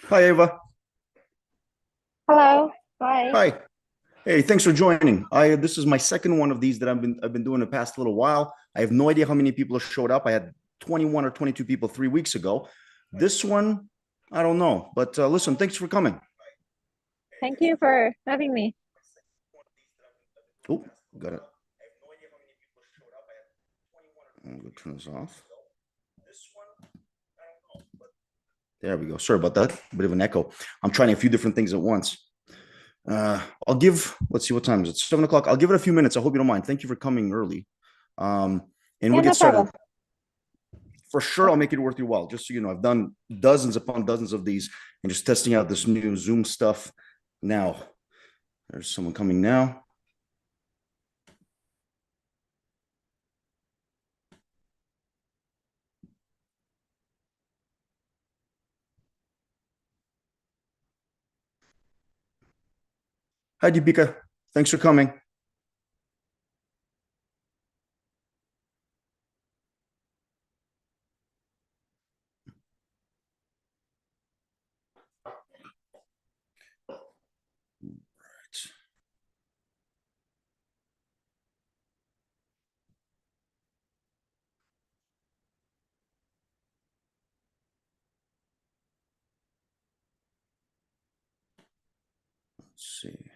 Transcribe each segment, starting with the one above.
Hi, Ava. Hello. Hi. Hi. Hey, thanks for joining. I This is my second one of these that I've been doing the past little while. I have no idea how many people have showed up. I had 21 or 22 people 3 weeks ago. This one, I don't know. But listen, thanks for coming. Thank you for having me. Oh, got it. I'm gonna turn this off. There we go. Sorry about that. Bit of an echo. I'm trying a few different things at once. I'll give. Let's see what time is it. 7 o'clock. I'll give it a few minutes. I hope you don't mind. Thank you for coming early. Um, and Yeah, we'll no get started. problem. For sure, I'll make it worth your while. Just so you know, I've done dozens upon dozens of these and just testing out this new Zoom stuff now. There's someone coming now. Hi, Deepika. Thanks for coming. Let's see.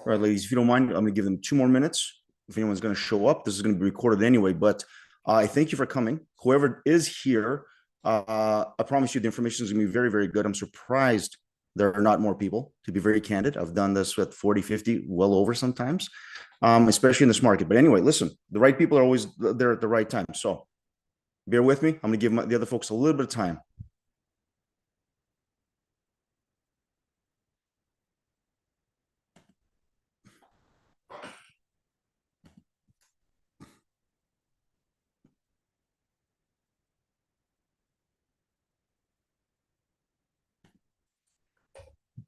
All right, ladies, if you don't mind, I'm going to give them 2 more minutes. If anyone's going to show up, this is going to be recorded anyway. But I thank you for coming. Whoever is here, I promise you the information is going to be very, very good. I'm surprised there are not more people, to be very candid. I've done this with 40, 50, well over sometimes, especially in this market. But anyway, listen, the right people are always there at the right time. So bear with me. I'm going to give the other folks a little bit of time.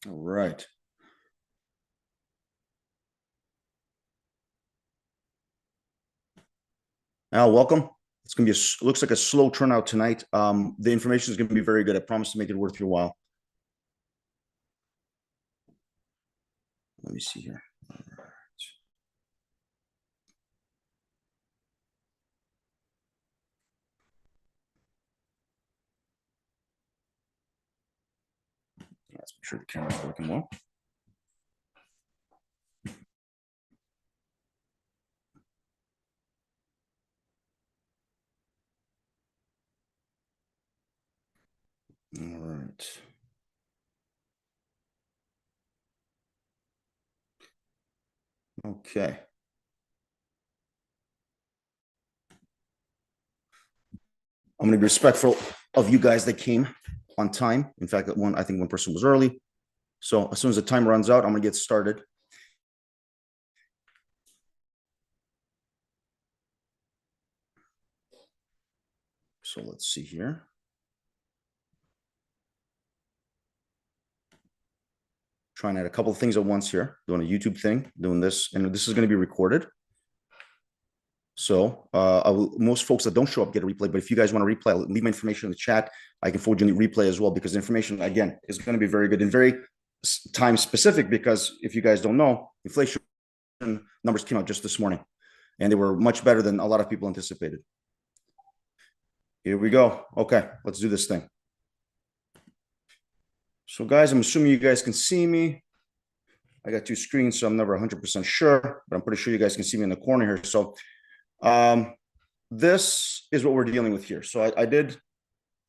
All right. Al, welcome. It's going to be looks like a slow turnout tonight. The information is going to be very good. I promise to make it worth your while. Let me see here. All right. Let's make sure the camera's working well. All right. Okay. I'm going to be respectful of you guys that came on time. In fact, I think one person was early. So as soon as the time runs out, I'm going to get started. So let's see here. Trying out a couple of things at once here. Doing a YouTube thing, doing this, and this is going to be recorded. So most folks that don't show up get a replay. But if you guys want to replay, I'll leave my information in the chat. I can forward you the replay as well because the information, again, is going to be very good and very time specific because if you guys don't know, inflation numbers came out just this morning and they were much better than a lot of people anticipated. Here we go. Okay, let's do this thing. So guys, I'm assuming you guys can see me. I got two screens, so I'm never 100% sure, but I'm pretty sure you guys can see me in the corner here. So this is what we're dealing with here. So I did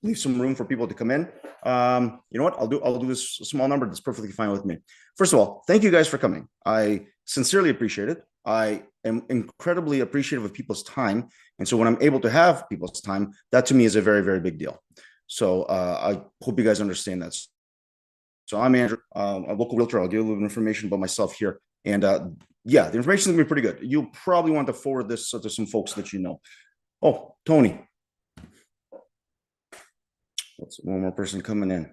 leave some room for people to come in. You know what? I'll do this small number. That's perfectly fine with me. First of all, thank you guys for coming. I sincerely appreciate it. I am incredibly appreciative of people's time. And so when I'm able to have people's time, that to me is a very, very big deal. So I hope you guys understand that. So I'm Andrew, a local realtor. I'll give you a little information about myself here. And yeah, the information is going to be pretty good. You'll probably want to forward this to some folks that you know. Oh, Tony. What's one more person coming in?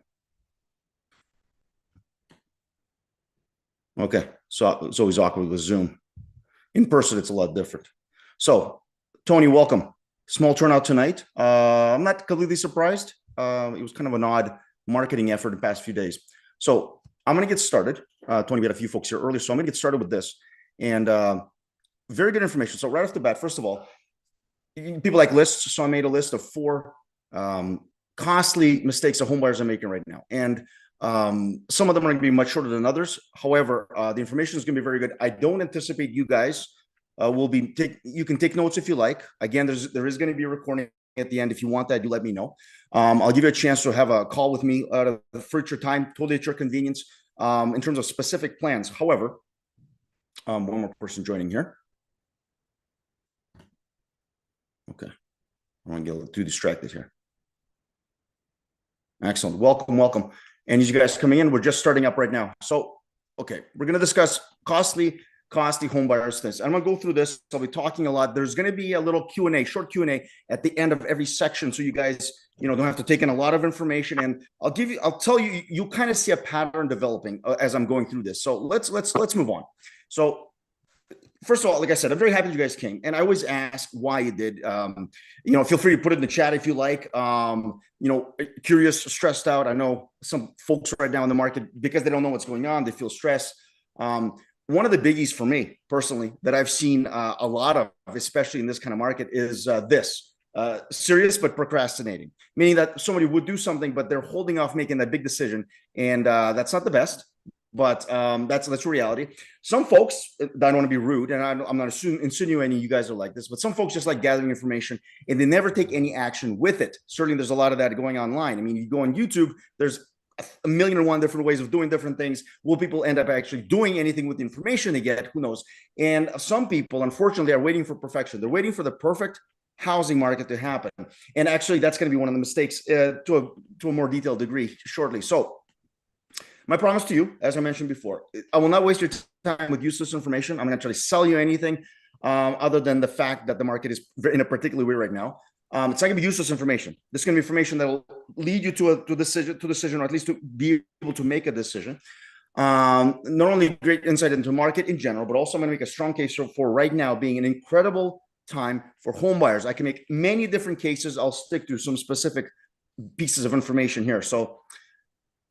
Okay, so it's always awkward with Zoom. In person, it's a lot different. So, Tony, welcome. Small turnout tonight. I'm not completely surprised. It was kind of an odd marketing effort the past few days. So, I'm going to get started. Tony, we had a few folks here earlier, so I'm going to get started with this. And very good information. So, right off the bat, first of all, people like lists. So, I made a list of four costly mistakes that homebuyers are making right now. And some of them are going to be much shorter than others. However, the information is going to be very good. I don't anticipate you guys will be you can take notes if you like. Again, there is going to be a recording at the end. If you want that, you let me know. I'll give you a chance to have a call with me for your time, totally at your convenience, in terms of specific plans. However, one more person joining here. Okay, I want to get too distracted here. Excellent. Welcome. And as you guys coming in, we're just starting up right now. So, okay, we're going to discuss costly home buyers things. I'm going to go through this. I'll be talking a lot. There's going to be a little Q&A, short Q&A at the end of every section. So you guys, don't have to take in a lot of information. And I'll tell you, you kind of see a pattern developing as I'm going through this. So let's move on. So first of all, like I said, I'm very happy you guys came. And I always ask why you did. Feel free to put it in the chat if you like. Curious, stressed out. I know some folks right now in the market, because they don't know what's going on, they feel stressed. One of the biggies for me personally that I've seen a lot of, especially in this kind of market, is serious but procrastinating. Meaning that somebody would do something, but they're holding off making that big decision. And that's not the best. But that's reality. Some folks, I don't want to be rude, and I'm not insinuating you guys are like this, but some folks just like gathering information and they never take any action with it. Certainly, there's a lot of that going online. I mean, you go on YouTube, there's a million and one different ways of doing different things. Will people end up actually doing anything with the information they get? Who knows? And some people, unfortunately, are waiting for perfection. They're waiting for the perfect housing market to happen. And actually, that's going to be one of the mistakes to a more detailed degree shortly. So, my promise to you, as I mentioned before, I will not waste your time with useless information. I'm not trying to sell you anything other than the fact that the market is in a particular way right now. It's not going to be useless information. This is going to be information that will lead you to a decision, or at least to be able to make a decision. Not only great insight into the market in general, but also I'm going to make a strong case for right now being an incredible time for home buyers. I can make many different cases. I'll stick to some specific pieces of information here. So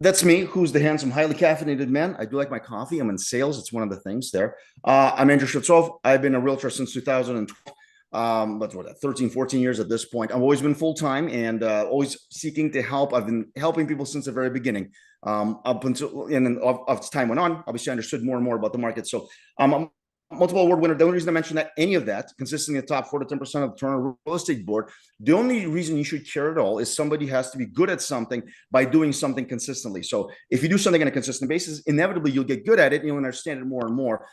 that's me, who's the handsome, highly caffeinated man. I do like my coffee. I'm in sales. It's one of the things there. I'm Andrew Shevtsov. I've been a realtor since 2012. But what, 13, 14 years at this point. I've always been full-time and always seeking to help. I've been helping people since the very beginning. Up until, and then as time went on, obviously I understood more and more about the market. So I'm multiple award winner. The only reason I mentioned that any of that, consisting of the top 4 to 10% of the Toronto real estate board, the only reason you should care at all is somebody has to be good at something by doing something consistently. So if you do something on a consistent basis, inevitably you'll get good at it and you'll understand it more and more.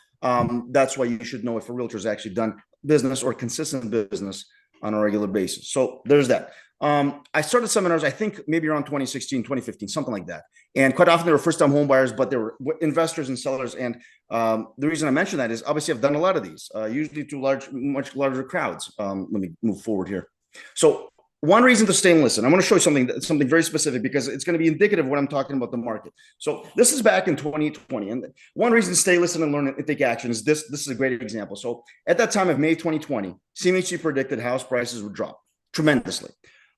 That's why you should know if a realtor has actually done business or consistent business on a regular basis. So there's that. I started seminars, I think maybe around 2016, 2015, something like that. And quite often they were first-time home buyers, but they were investors and sellers. And the reason I mention that is obviously I've done a lot of these, usually to much larger crowds. Let me move forward here. So one reason to stay and listen. I'm going to show you something very specific because it's going to be indicative of what I'm talking about the market. So this is back in 2020. And one reason to stay, listen, and learn and take action is this. This is a great example. So at that time of May 2020, CMHC predicted house prices would drop tremendously.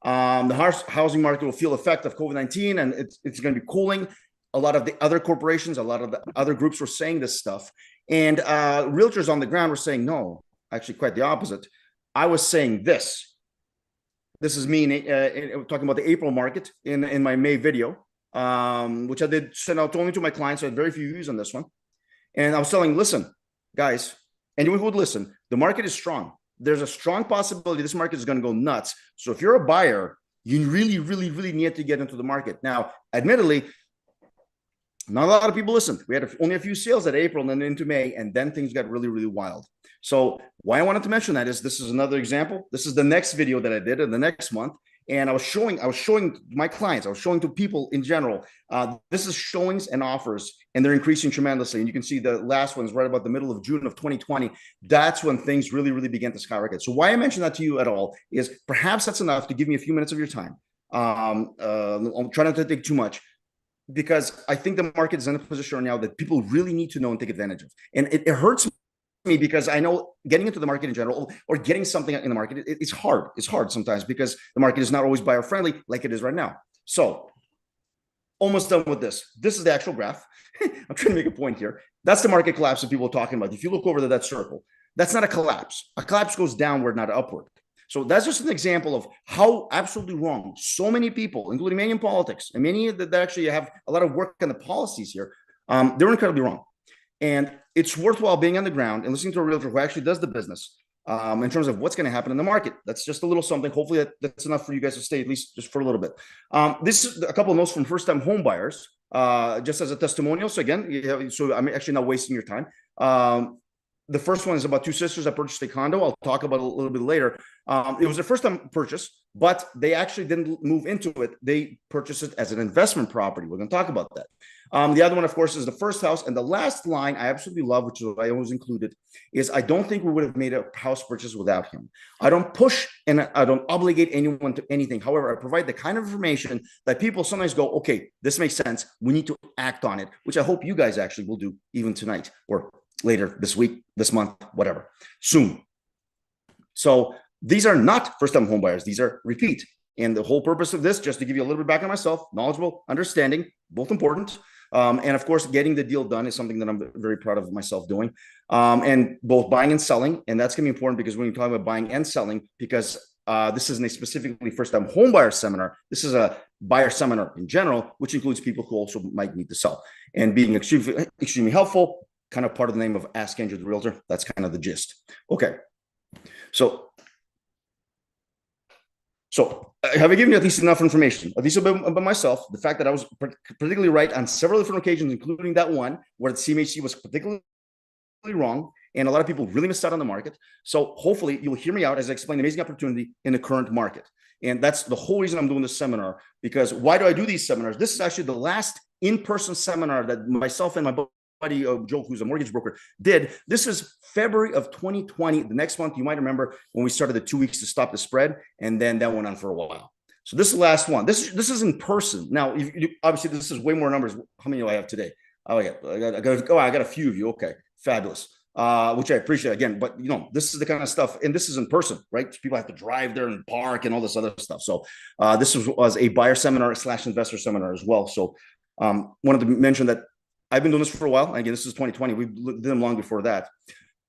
The housing market will feel the effect of COVID-19 and it's going to be cooling. A lot of the other corporations, a lot of the other groups were saying this stuff. And realtors on the ground were saying, no, actually quite the opposite. I was saying this. This is me talking about the April market in my May video, which I did send out only to my clients. So I had very few views on this one. And I was telling, listen, guys, anyone who would listen, the market is strong. There's a strong possibility this market is going to go nuts. So if you're a buyer, you really, really, really need to get into the market. Now, admittedly, not a lot of people listened. We had only a few sales at April and then into May, and then things got really, really wild. So why I wanted to mention that is this is another example. This is the next video that I did in the next month. And I was showing my clients, I was showing to people in general, this is showings and offers, and they're increasing tremendously. And you can see the last one's right about the middle of June of 2020. That's when things really, really began to skyrocket. So why I mention that to you at all is perhaps that's enough to give me a few minutes of your time. I'll try not to take too much. because I think the market is in a position right now that people really need to know and take advantage of. And it hurts me because I know getting into the market in general or getting something in the market, it's hard. It's hard sometimes because the market is not always buyer friendly like it is right now. So almost done with this. This is the actual graph. I'm trying to make a point here. That's the market collapse that people are talking about. If you look over that circle, that's not a collapse. A collapse goes downward, not upward. So that's just an example of how absolutely wrong so many people, including many in politics and many that actually have a lot of work on the policies here, they're incredibly wrong. And it's worthwhile being on the ground and listening to a realtor who actually does the business in terms of what's going to happen in the market. That's just a little something. Hopefully that's enough for you guys to stay at least just for a little bit. This is a couple of notes from first-time home buyers, just as a testimonial. So again, so I'm actually not wasting your time. The first one is about two sisters that purchased a condo. I'll talk about it a little bit later. It was their first time purchase, but they actually didn't move into it. They purchased it as an investment property. We're going to talk about that. The other one, of course, is the first house. And the last line I absolutely love, which is what I always included, is I don't think we would have made a house purchase without him. I don't push and I don't obligate anyone to anything. However, I provide the kind of information that people sometimes go, okay, this makes sense. We need to act on it, which I hope you guys actually will do even tonight or later this week, this month, whatever, soon. So these are not first-time home buyers. These are repeat. And the whole purpose of this, just to give you a little bit back on myself, knowledgeable, understanding, both important. And of course, getting the deal done is something that I'm very proud of myself doing. And both buying and selling. And that's going to be important because when you talk about buying and selling, because this isn't a specifically first-time home buyer seminar. This is a buyer seminar in general, which includes people who also might need to sell. And being extremely helpful, kind of part of the name of Ask Andrew the Realtor. That's kind of the gist. Okay. So have I given you at least enough information, at least about myself, the fact that I was particularly right on several different occasions, including that one where the CMHC was particularly wrong, and a lot of people really missed out on the market. So hopefully you'll hear me out as I explain the amazing opportunity in the current market. And that's the whole reason I'm doing this seminar, because why do I do these seminars? This is actually the last in-person seminar that myself and my buddy Joe, who's a mortgage broker, did. This is February of 2020. The next month, you might remember when we started the 2 weeks to stop the spread, and then that went on for a while. So this is the last one. This is in person. Now, obviously, this is way more numbers. How many do I have today? Oh, I got a few of you. Okay, fabulous. Which I appreciate again. But this is the kind of stuff, and this is in person, right? People have to drive there and park and all this other stuff. So this was a buyer seminar / investor seminar as well. So wanted to mention that I've been doing this for a while. Again, this is 2020. We did them long before that.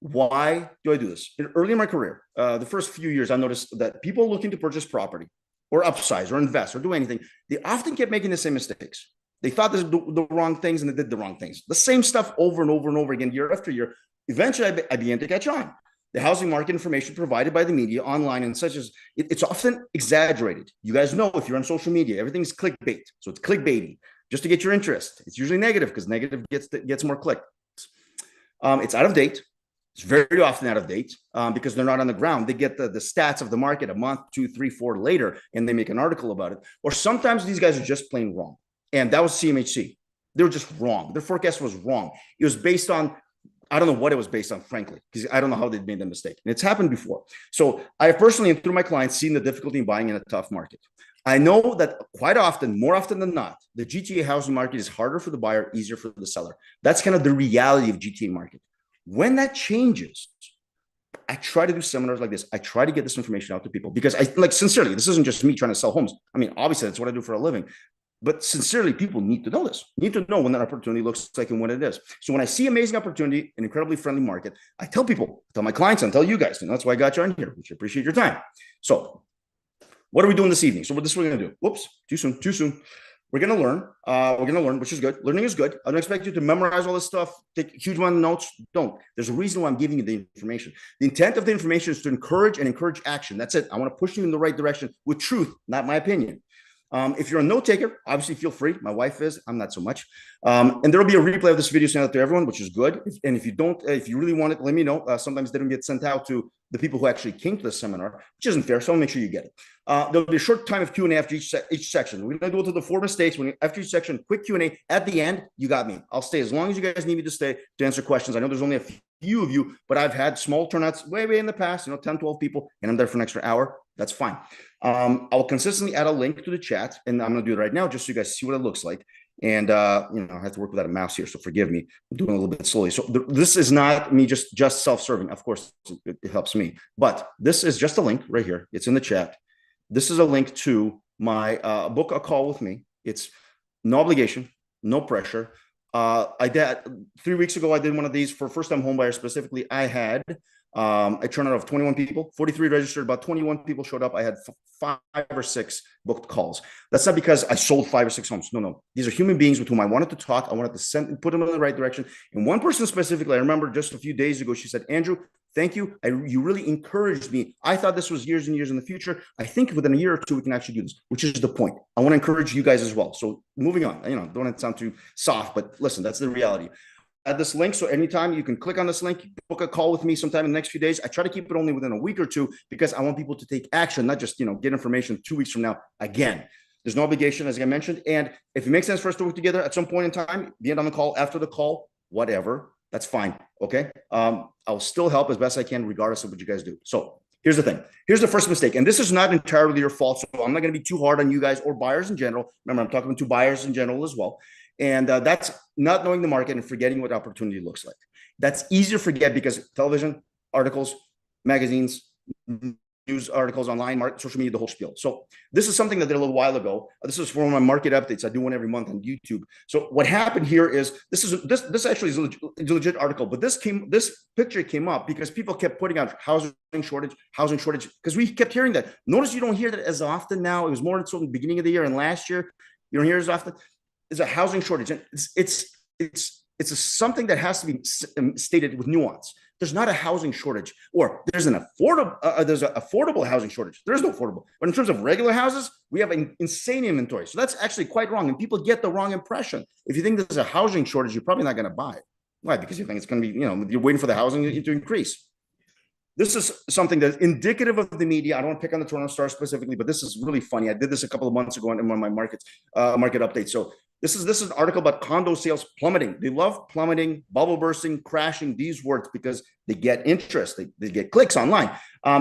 Why do I do this? Early in my career, the first few years, I noticed that people looking to purchase property or upsize or invest or do anything, they often kept making the same mistakes. They thought the wrong things and they did the wrong things. The same stuff over and over and over again, year after year. Eventually, I began to catch on. The housing market information provided by the media online and such as it's often exaggerated. You guys know if you're on social media, everything's clickbait. So it's clickbaity just to get your interest. It's usually negative because negative gets more clicks. It's out of date. It's very often out of date because they're not on the ground. They get the stats of the market a month, 2, 3, 4 later, and they make an article about it. Or sometimes these guys are just plain wrong. And that was CMHC. They were just wrong. Their forecast was wrong. It was based on, I don't know what it was based on, frankly, because I don't know how they made the mistake. And it's happened before. So I personally, and through my clients, seen the difficulty in buying in a tough market. I know that quite often, more often than not, the GTA housing market is harder for the buyer, easier for the seller. That's kind of the reality of GTA market. When that changes, I try to do seminars like this. I try to get this information out to people because sincerely, this isn't just me trying to sell homes. I mean, obviously that's what I do for a living, but sincerely, people need to know this, need to know when that opportunity looks like and when it is. So when I see amazing opportunity, an incredibly friendly market, I tell people, tell my clients, and tell you guys, and that's why I got you on here, which I appreciate your time. So what are we doing this evening? So this is what we're going to do. Whoops, too soon. We're going to learn. We're going to learn, which is good. Learning is good. I don't expect you to memorize all this stuff, take a huge amount of notes. Don't. There's a reason why I'm giving you the information. The intent of the information is to encourage action. That's it. I want to push you in the right direction with truth, not my opinion. If you're a note taker, obviously feel free. My wife is. I'm not so much. And there will be a replay of this video sent out to everyone, which is good. And if you really want it, let me know. Sometimes they don't get sent out to the people who actually came to the seminar, which isn't fair. So I'll make sure you get it. There'll be a short time of Q&A after each section. We're going to go to the 4 mistakes. After each section, quick Q&A. At the end, you got me. I'll stay as long as you guys need me to stay to answer questions. I know there's only a few of you, but I've had small turnouts way in the past, 10, 12 people, and I'm there for an extra hour. That's fine. I'll consistently add a link to the chat, and I'm going to do it right now just so you guys see what it looks like. And I have to work without a mouse here, so forgive me. I'm doing a little bit slowly. So this is not me just self-serving. Of course, it helps me, but this is just a link right here. It's in the chat. This is a link to my book a call with me. It's no obligation, no pressure. I did 3 weeks ago. I did one of these for first-time homebuyers specifically. I had a turnout of 21 people, 43 registered, about 21 people showed up. I had 5 or 6 booked calls. That's not because I sold 5 or 6 homes. No. These are human beings with whom I wanted to talk. I wanted to put them in the right direction. And one person specifically, I remember just a few days ago, she said, Andrew, thank you. You really encouraged me. I thought this was years and years in the future. I think within a year or 2, we can actually do this, which is the point. I want to encourage you guys as well. So moving on, don't want to sound too soft, but listen, that's the reality. Add this link, so anytime you can click on this link, book a call with me sometime in the next few days. I try to keep it only within a week or 2 because I want people to take action, not just get information 2 weeks from now. Again, there's no obligation, as I mentioned, and if it makes sense for us to work together at some point in time, be it on the call, after the call, whatever, that's fine. Okay, I'll still help as best I can, regardless of what you guys do. So here's the thing. Here's the first mistake, and this is not entirely your fault. So I'm not going to be too hard on you guys or buyers in general. Remember, I'm talking to buyers in general as well. And that's not knowing the market and forgetting what opportunity looks like. That's easy to forget because television, articles, magazines, news articles, online, social media, the whole spiel. So this is something that I did a little while ago. This is for one of my market updates. I do one every month on YouTube. So what happened here is this actually is a legit article, but this picture came up because people kept putting out housing shortage, because we kept hearing that. Notice you don't hear that as often now. It was more so in the beginning of the year, and last year you don't hear it as often. Is a housing shortage, and it's something that has to be stated with nuance. There's not a housing shortage, or there's an affordable housing shortage. There is no affordable, but in terms of regular houses, we have an insane inventory. So that's actually quite wrong, and people get the wrong impression. If you think there's a housing shortage, you're probably not going to buy it. Why? Because you think it's going to be, you're waiting for the housing to increase. This is something that's indicative of the media. I don't want to pick on the Toronto Star specifically, but this is really funny. I did this a couple of months ago in one of my market updates. So this is an article about condo sales plummeting. They love plummeting, bubble bursting, crashing, these words, because they get interest. They get clicks online.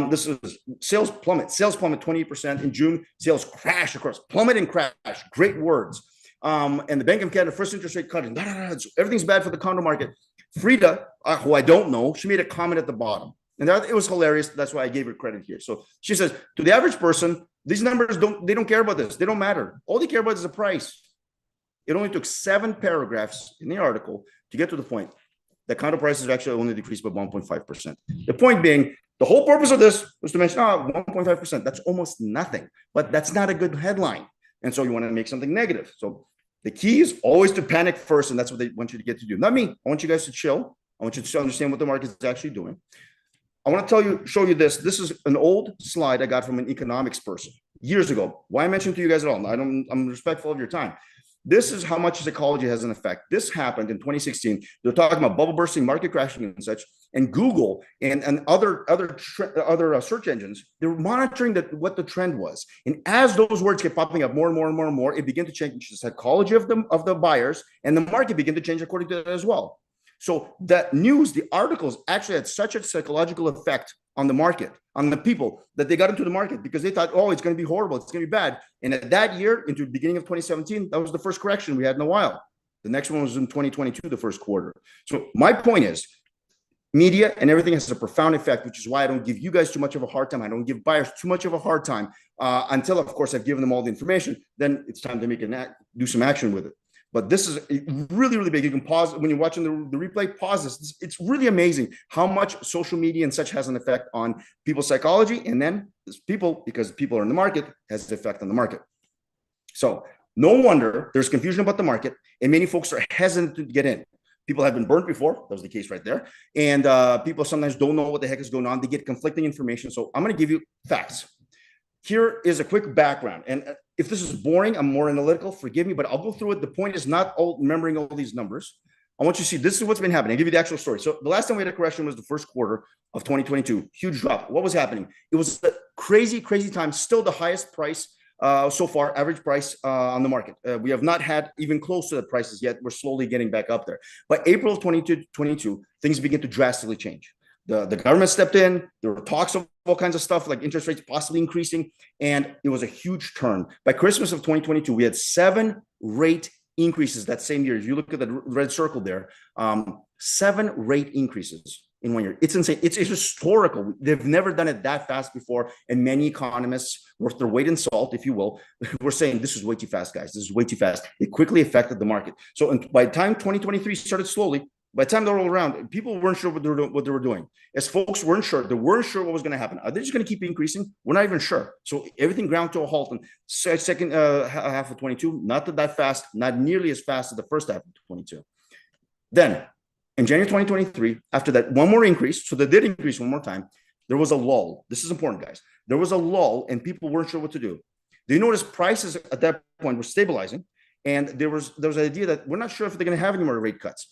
This is sales plummet 28% in June. Sales crash, of course, plummet and crash. Great words. And the Bank of Canada first interest rate cutting. Everything's bad for the condo market. Frida, who I don't know, she made a comment at the bottom. And it was hilarious. That's why I gave her credit here. So she says, to the average person, these numbers don't care about this. They don't matter. All they care about is the price. It only took 7 paragraphs in the article to get to the point that condo prices actually only decreased by 1.5%. The point being, the whole purpose of this was to mention 1.5%. That's almost nothing, but that's not a good headline. And so you want to make something negative. So the key is always to panic first, and that's what they want you to get to do. Not me. I want you guys to chill. I want you to understand what the market is actually doing. I want to show you this. This is an old slide I got from an economics person years ago. Why I mentioned to you guys at all? I'm respectful of your time. This is how much psychology has an effect. This happened in 2016. They're talking about bubble bursting, market crashing, and such. And Google and other search engines, they're monitoring what the trend was. And as those words kept popping up more and more and more and more, it began to change the psychology of the buyers, and the market began to change according to that as well. So that news, the articles actually had such a psychological effect on the market, on the people, that they got into the market because they thought, oh, it's going to be horrible, it's going to be bad. And at that year, into the beginning of 2017, that was the first correction we had in a while. The next one was in 2022, the first quarter. So my point is, media and everything has a profound effect, which is why I don't give you guys too much of a hard time. I don't give buyers too much of a hard time until, of course, I've given them all the information. Then it's time to do some action with it. But this is really, really big. You can pause when you're watching the replay, pause this. It's really amazing how much social media and such has an effect on people's psychology. And then because people are in the market, has an effect on the market. So no wonder there's confusion about the market, and many folks are hesitant to get in. People have been burnt before. That was the case right there. And people sometimes don't know what the heck is going on. They get conflicting information. So I'm going to give you facts. Here is a quick background. And if this is boring, I'm more analytical, forgive me, but I'll go through it. The point is not remembering all these numbers. I want you to see this is what's been happening. I'll give you the actual story. So the last time we had a correction was the first quarter of 2022. Huge drop. What was happening? It was a crazy, crazy time. Still the highest price so far, average price on the market. We have not had even close to the prices yet. We're slowly getting back up there. By April of 2022, things begin to drastically change. The government stepped in. There were talks of all kinds of stuff like interest rates possibly increasing, and it was a huge turn. By Christmas of 2022, we had 7 rate increases that same year. If you look at the red circle there, 7 rate increases in 1 year. It's insane. It's historical. They've never done it that fast before. And many economists, worth their weight in salt, if you will, were saying this is way too fast, guys. This is way too fast. It quickly affected the market. So by the time 2023 started slowly, by the time they rolled around, people weren't sure what they were doing. As folks weren't sure, they weren't sure what was going to happen. Are they just going to keep increasing? We're not even sure. So everything ground to a halt in second half of 22. Not that fast, not nearly as fast as the first half of 22. Then in January 2023, after that one more increase, so they did increase one more time, there was a lull. This is important, guys. There was a lull and people weren't sure what to do. They noticed prices at that point were stabilizing, and there was an idea that we're not sure if they're going to have any more rate cuts.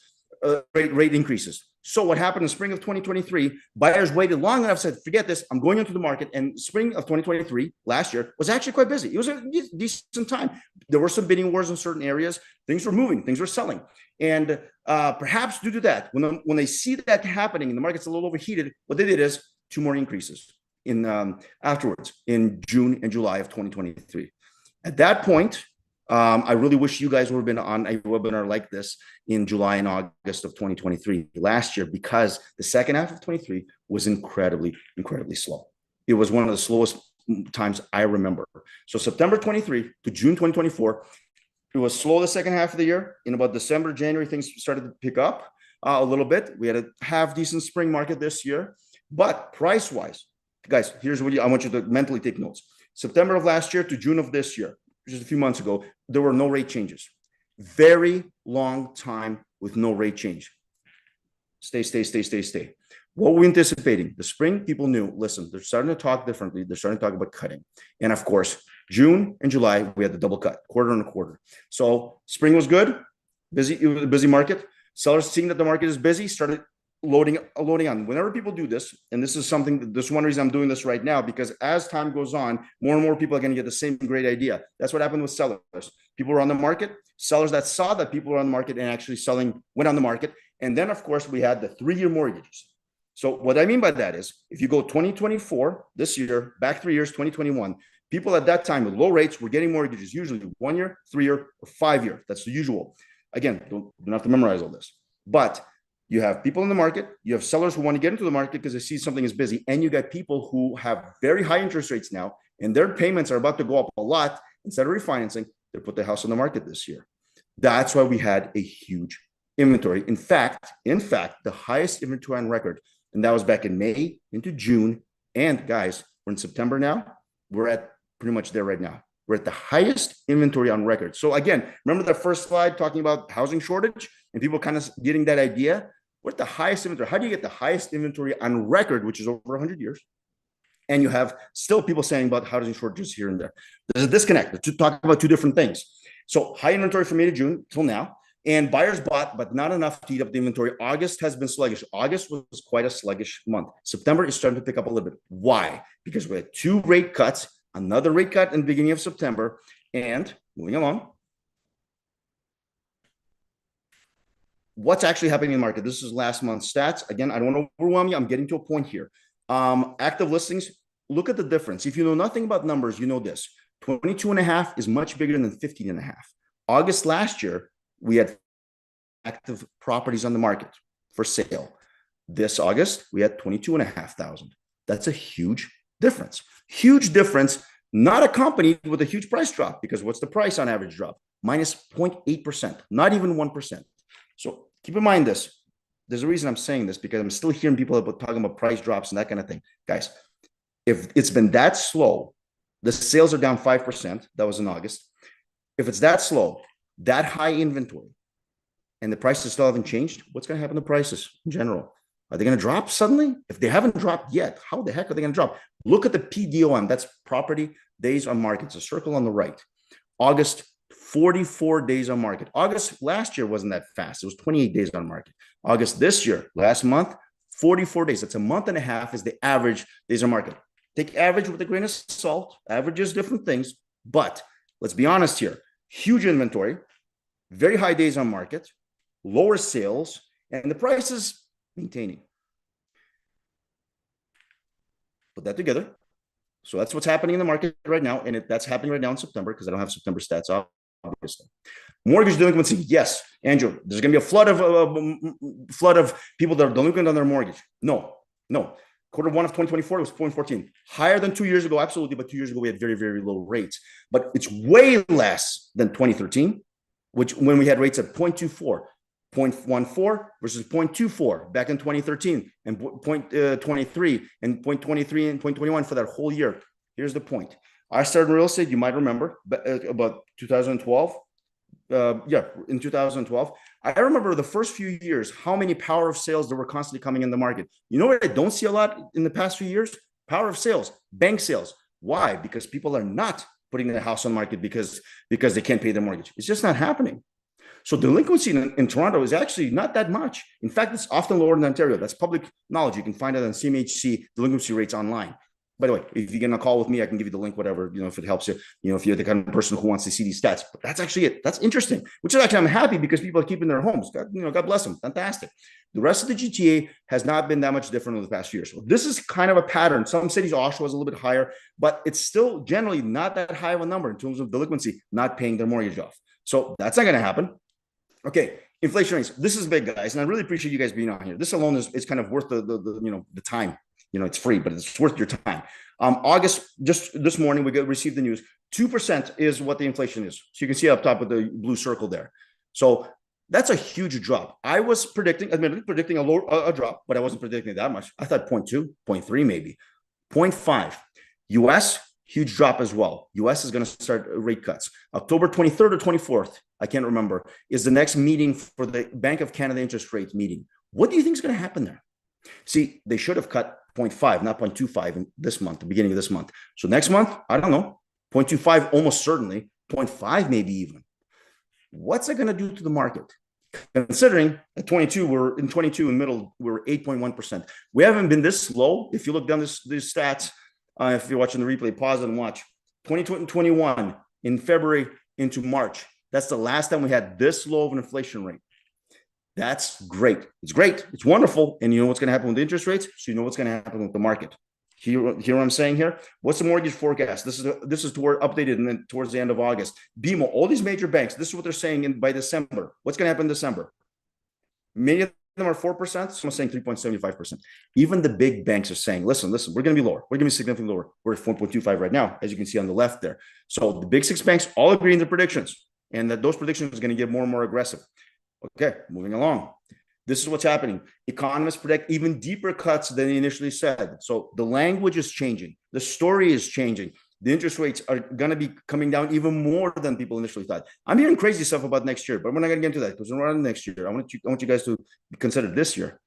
Rate increases. So what happened in spring of 2023, buyers waited long enough, said, forget this, I'm going into the market. And spring of 2023, last year, was actually quite busy. It was a decent time. There were some bidding wars in certain areas. Things were moving, things were selling. And perhaps due to that, when they see that happening and the market's a little overheated, what they did is 2 more increases in afterwards in June and July of 2023. At that point, I really wish you guys would have been on a webinar like this in July and August of 2023 last year, because the second half of 23 was incredibly slow. It was one of the slowest times I remember. So September 23 to June 2024, it was slow the second half of the year. In about December, January, things started to pick up a little bit. We had a half decent spring market this year, but price wise, guys, here's what I want you to mentally take notes. September of last year to June of this year, just a few months ago, there were no rate changes. Very long time with no rate change. Stay. What were we anticipating? The spring, people knew, listen, they're starting to talk differently. They're starting to talk about cutting. And of course, June and July, we had the double cut, quarter and a quarter. So spring was good, busy. It was a busy market. Sellers seeing that the market is busy started loading on. Whenever people do this, and this is one reason I'm doing this right now, because as time goes on, more and more people are going to get the same great idea. That's what happened with sellers. People were on the market. Sellers that saw that people were on the market and actually selling went on the market. And then, of course, we had the 3-year mortgages. So what I mean by that is, if you go 2024, this year, back 3 years, 2021, people at that time with low rates were getting mortgages, usually 1 year, 3 year, or 5 year. That's the usual. Again, don't have to memorize all this. But you have people in the market, you have sellers who want to get into the market because they see something is busy, and you got people who have very high interest rates now, and their payments are about to go up a lot. Instead of refinancing, they put their house on the market this year. That's why we had a huge inventory. In fact, the highest inventory on record, and that was back in May into June. And guys, we're in September now. We're at pretty much there right now. We're at the highest inventory on record. So again, remember the first slide talking about housing shortage and people kind of getting that idea? We're at the highest inventory. How do you get the highest inventory on record, which is over 100 years? And you have still people saying about housing shortages here and there. There's a disconnect. They're talking about 2 different things. So high inventory from May to June till now, and buyers bought, but not enough to eat up the inventory. August has been sluggish. August was quite a sluggish month. September is starting to pick up a little bit. Why? Because we had 2 rate cuts, another rate cut in the beginning of September, and moving along. What's actually happening in the market? This is last month's stats. Again, I don't want to overwhelm you. I'm getting to a point here. Active listings, look at the difference. If you know nothing about numbers, you know this. 22.5 is much bigger than 15.5. August last year, we had active properties on the market for sale. This August, we had 22,500. That's a huge difference. Huge difference, not accompanied with a huge price drop, because what's the price on average drop? Minus 0.8%, not even 1%. So keep in mind this. There's a reason I'm saying this, because I'm still hearing people talking about price drops and that kind of thing. Guys, if it's been that slow, the sales are down 5%. That was in August. If it's that slow, that high inventory, and the prices still haven't changed, what's going to happen to prices in general? Are they going to drop suddenly? If they haven't dropped yet, how the heck are they going to drop? Look at the PDOM. That's property days on market. It's a circle on the right. August, 44 days on market. August last year wasn't that fast. It was 28 days on market. August this year, last month, 44 days. That's a month and a half is the average days on market. Take average with a grain of salt. Averages different things. But let's be honest here. Huge inventory, very high days on market, lower sales, and the prices maintaining. Put that together. So that's what's happening in the market right now. And that's happening right now in September, because I don't have September stats, obviously. Mortgage delinquency, yes. Andrew, there's going to be a flood of people that are delinquent on their mortgage. No. Quarter one of 2024 was 0.14, higher than 2 years ago, absolutely. But 2 years ago we had very, very low rates. But it's way less than 2013, which when we had rates at 0.24. 0.14 versus 0.24 back in 2013 and 0.23 and 0.23 and 0.21 for that whole year. Here's the point. I started in real estate, you might remember, about 2012. In 2012. I remember the first few years, how many power of sales that were constantly coming in the market. You know what I don't see a lot in the past few years? Power of sales, bank sales. Why? Because people are not putting their house on the market because they can't pay their mortgage. It's just not happening. So delinquency in Toronto is actually not that much. In fact, it's often lower than Ontario. That's public knowledge. You can find it on CMHC delinquency rates online. By the way, if you get on a call with me, I can give you the link, whatever, if it helps you, if you're the kind of person who wants to see these stats. But that's actually it. That's interesting, which is actually, I'm happy because people are keeping their homes. God bless them. Fantastic. The rest of the GTA has not been that much different over the past year. So this is kind of a pattern. Some cities, Oshawa is a little bit higher, but it's still generally not that high of a number in terms of delinquency, not paying their mortgage off. So that's not going to happen. Okay, inflation rates. This is big, guys, and I really appreciate you guys being on here. This alone is kind of worth the time. It's free, but it's worth your time. August, just this morning, we received the news. 2% is what the inflation is. So you can see up top with the blue circle there. So that's a huge drop. I was admittedly predicting a drop, but I wasn't predicting that much. I thought 0.2, 0.3 maybe. 0.5. US, huge drop as well. US is going to start rate cuts. October 23rd or 24th, I can't remember, is the next meeting for the Bank of Canada interest rate meeting. What do you think is going to happen there? See, they should have cut 0.5, not 0.25 in this month, the beginning of this month. So next month, I don't know, 0.25 almost certainly, 0.5 maybe even. What's that going to do to the market? Considering at 22, we're in 22 in middle, we're 8.1%. We haven't been this low. If you look down these stats, if you're watching the replay, pause and watch. 2021 in February into March. That's the last time we had this low of an inflation rate. That's great. It's great. It's wonderful. And you know what's going to happen with the interest rates? So you know what's going to happen with the market. Hear what I'm saying here? What's the mortgage forecast? This is toward updated and then towards the end of August. BMO, all these major banks, this is what they're saying by December. What's going to happen in December? Many of them are 4%. Some are saying 3.75%. Even the big banks are saying, listen, we're going to be lower. We're going to be significantly lower. We're at 4.25 right now, as you can see on the left there. So the big six banks all agree in the predictions, and that those predictions are going to get more and more aggressive. Okay, moving along. This is what's happening. Economists predict even deeper cuts than they initially said. So the language is changing. The story is changing. The interest rates are going to be coming down even more than people initially thought. I'm hearing crazy stuff about next year, but we're not going to get into that because we're on next year. I want you guys to consider this year.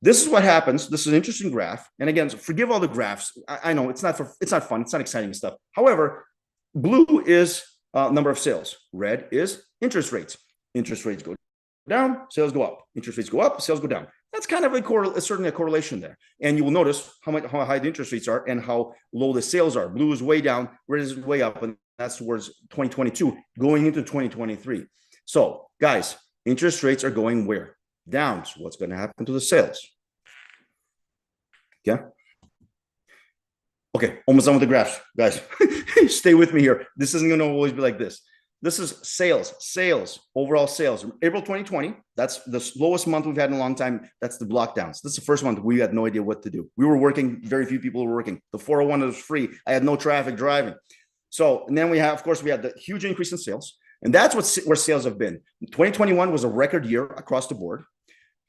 This is what happens. This is an interesting graph. And again, forgive all the graphs. I know it's not fun. It's not exciting stuff. However, blue is number of sales. Red is interest rates. Interest rates go down, sales go up. Interest rates go up, sales go down. That's kind of certainly a correlation there. And you will notice how high the interest rates are and how low the sales are. Blue is way down, red is way up, and that's towards 2022, going into 2023. So, guys, interest rates are going where? Down. So what's going to happen to the sales? Yeah. Okay, almost done with the graphs, guys. Stay with me here. This isn't going to always be like this. This is sales, overall sales. April 2020, that's the slowest month we've had in a long time. That's the lockdowns. This is the first month we had no idea what to do. We were working, very few people were working. The 401 was free. I had no traffic driving. So, and then we had the huge increase in sales. And that's where sales have been. 2021 was a record year across the board.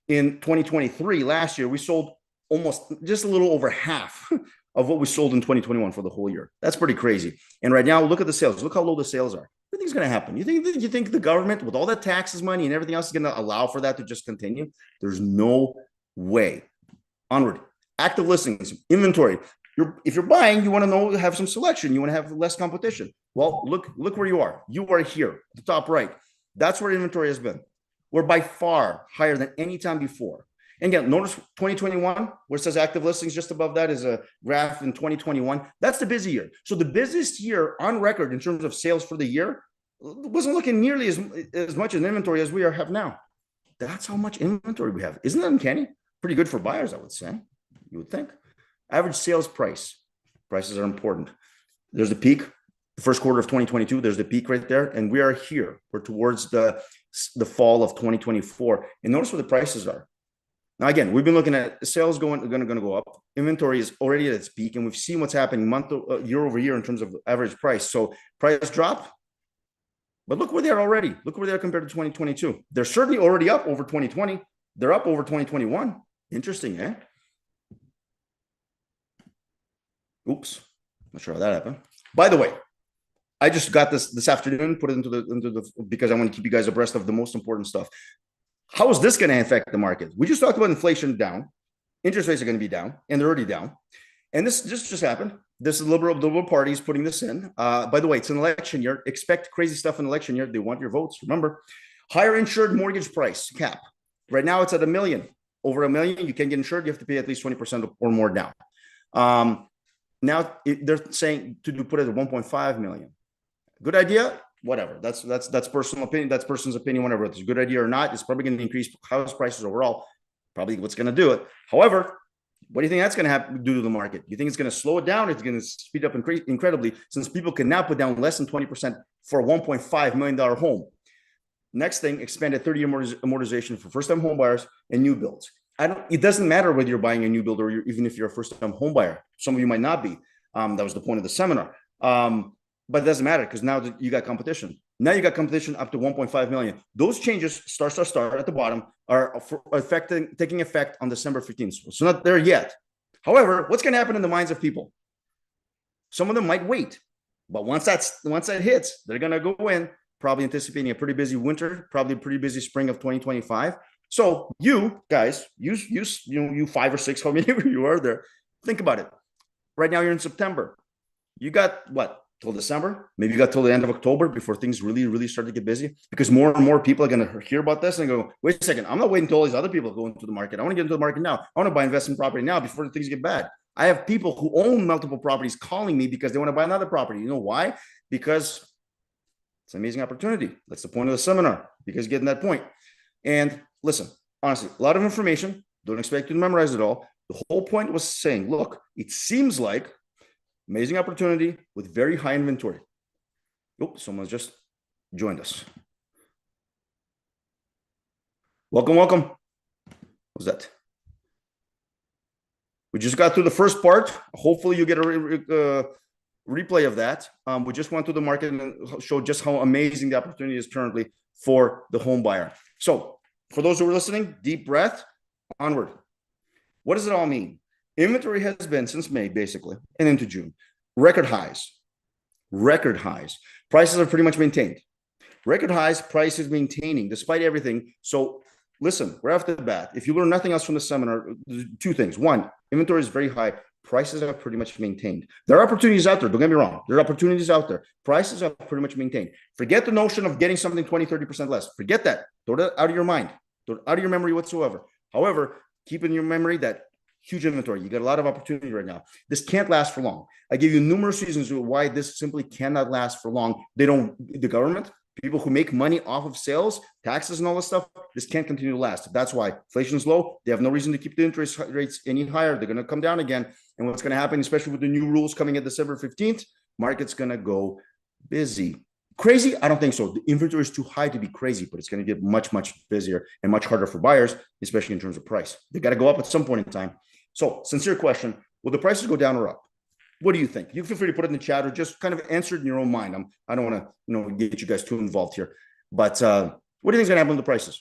In 2023, last year, we sold almost just a little over half of what we sold in 2021 for the whole year. That's pretty crazy. And right now, look at the sales. Look how low the sales are. What do you think is going to happen? You think the government, with all that taxes money and everything else, is going to allow for that to just continue? There's no way. Onward. Active listings, inventory. If you're buying, you want to have some selection. You want to have less competition. Well, look where you are. You are here, the top right. That's where inventory has been. We're by far higher than any time before. And again, notice 2021, where it says active listings, just above that is a graph in 2021. That's the busy year. So the busiest year on record in terms of sales for the year wasn't looking nearly as much in inventory as we have now. That's how much inventory we have. Isn't that uncanny? Pretty good for buyers, I would say. You would think. Average sales price. Prices are important. There's the peak. the first quarter of 2022. There's the peak right there, and we are here. We're towards the fall of 2024. And notice where the prices are. Now, again, we've been looking at sales going to go up. Inventory is already at its peak, and we've seen what's happening year over year in terms of average price. So price drop, but look where they are already. Look where they are compared to 2022. They're certainly already up over 2020. They're up over 2021. Interesting, eh? Oops, not sure how that happened. By the way, I just got this afternoon, put it into the because I want to keep you guys abreast of the most important stuff. How is this going to affect the market? We just talked about inflation down, interest rates are going to be down, and they're already down. And this just happened. This is the liberal party is putting this in. By the way, it's an election year. Expect crazy stuff in election year. They want your votes. Remember, higher insured mortgage price cap. Right now, it's at $1 million. Over $1 million, you can get insured. You have to pay at least 20% or more down. Now they're saying to put it at 1.5 million. Good idea? Whatever. That's personal opinion. That's person's opinion. Whatever it's a good idea or not, it's probably going to increase house prices overall. Probably what's going to do it. However, what do you think that's going to do to the market? You think it's going to slow it down? It's going to speed up incredibly, since people can now put down less than 20% for a $1.5 million home. Next thing, expanded 30-year amortization for first-time home buyers and new builds. It doesn't matter whether you're buying a new build or even if you're a first-time home buyer. Some of you might not be. That was the point of the seminar. But it doesn't matter because now you got competition. Now you got competition up to 1.5 million. Those changes, start at the bottom, are taking effect on December 15th. So not there yet. However, what's going to happen in the minds of people? Some of them might wait, but once that hits, they're going to go in, probably anticipating a pretty busy winter, probably a pretty busy spring of 2025. So you guys, you 5 or 6, how many of you are there? Think about it. Right now you're in September. You got what? Till December, maybe you got till the end of October before things really start to get busy, because more and more people are going to hear about this and go, wait a second, I'm not waiting until all these other people go into the market. I want to get into the market now. I want to buy investment property now before things get bad. I have people who own multiple properties calling me because they want to buy another property. You know why? Because it's an amazing opportunity. That's the point of the seminar, because getting that point. And listen, honestly, a lot of information. Don't expect you to memorize it all. The whole point was saying, look, it seems like amazing opportunity with very high inventory. Oh, someone's just joined us. Welcome. What's that? We just got through the first part. Hopefully you get a replay of that. We just went to the market and showed just how amazing the opportunity is currently for the home buyer. So for those who are listening, deep breath, onward. What does it all mean? Inventory has been since May, basically, and into June. Record highs. Prices are pretty much maintained. Record highs, prices maintaining despite everything. So listen, right off the bat, if you learn nothing else from the seminar, two things. One, inventory is very high. Prices are pretty much maintained. There are opportunities out there. Don't get me wrong. There are opportunities out there. Prices are pretty much maintained. Forget the notion of getting something 20, 30% less. Forget that. Throw that out of your mind. Throw it out of your memory whatsoever. However, keep in your memory that huge inventory. You got a lot of opportunity right now. This can't last for long. I give you numerous reasons why this simply cannot last for long. The government, people who make money off of sales, taxes and all this stuff, this can't continue to last. That's why inflation is low. They have no reason to keep the interest rates any higher. They're going to come down again. And what's going to happen, especially with the new rules coming at December 15th, market's going to go busy. Crazy? I don't think so. The inventory is too high to be crazy, but it's going to get much busier and much harder for buyers, especially in terms of price. They got to go up at some point in time. So, sincere question: will the prices go down or up? What do you think? You feel free to put it in the chat or just kind of answer it in your own mind. I don't want to get you guys too involved here. But what do you think is going to happen with the prices?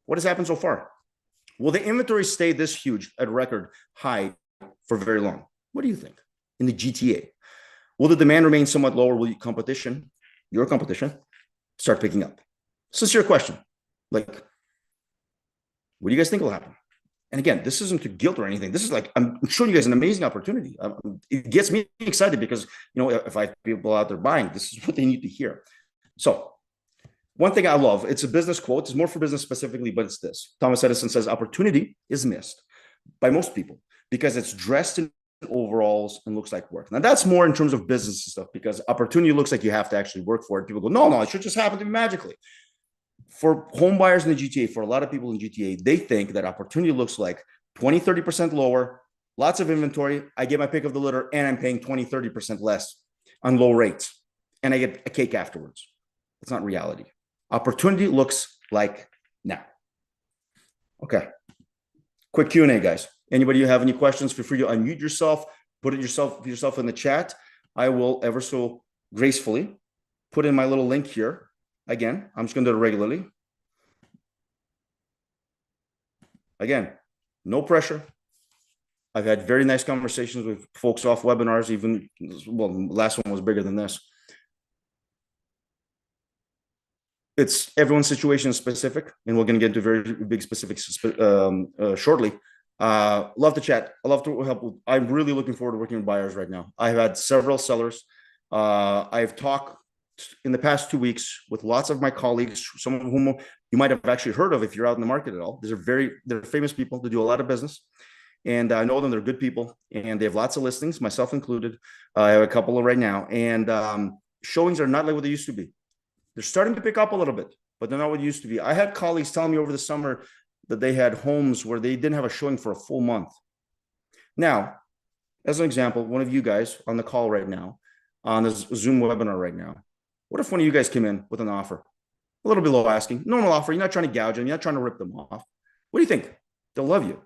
What has happened so far? Will the inventory stay this huge at record high for very long? What do you think? In the GTA, will the demand remain somewhat lower? Will your competition, start picking up? Sincere question. Like, what do you guys think will happen? And again, this isn't to guilt or anything. This is like, I'm showing you guys an amazing opportunity. It gets me excited because, if I have people out there buying, this is what they need to hear. So one thing I love, it's a business quote. It's more for business specifically, but it's this. Thomas Edison says, opportunity is missed by most people because it's dressed in overalls and looks like work. Now that's more in terms of business and stuff, because opportunity looks like you have to actually work for it. People go, no, it should just happen to me magically. For home buyers in the GTA, for a lot of people in GTA, they think that opportunity looks like 20, 30% lower, lots of inventory. I get my pick of the litter and I'm paying 20, 30% less on low rates. and I get a cake afterwards. It's not reality. Opportunity looks like now. Okay. Quick Q&A, guys. Anybody have any questions, feel free to unmute yourself, put it yourself in the chat. I will ever so gracefully put in my little link here. Again, I'm just going to do it regularly. Again, no pressure. I've had very nice conversations with folks off webinars, even, well, last one was bigger than this. It's everyone's situation specific, and we're going to get into very big specifics shortly. Love to chat. I love to help. I'm really looking forward to working with buyers right now. I've had several sellers. I've talked in the past 2 weeks with lots of my colleagues, some of whom you might have actually heard of if you're out in the market at all. They're famous people. They do a lot of business, and I know them. They're good people, and they have lots of listings, myself included. I have a couple right now, and showings are not like what they used to be. They're starting to pick up a little bit, but they're not what it used to be. I had colleagues telling me over the summer that they had homes where they didn't have a showing for a full month. Now, as an example, one of you guys on the call right now, on this Zoom webinar right now, what if one of you guys came in with an offer, a little below asking, normal offer, you're not trying to gouge them, you're not trying to rip them off. What do you think? They'll love you.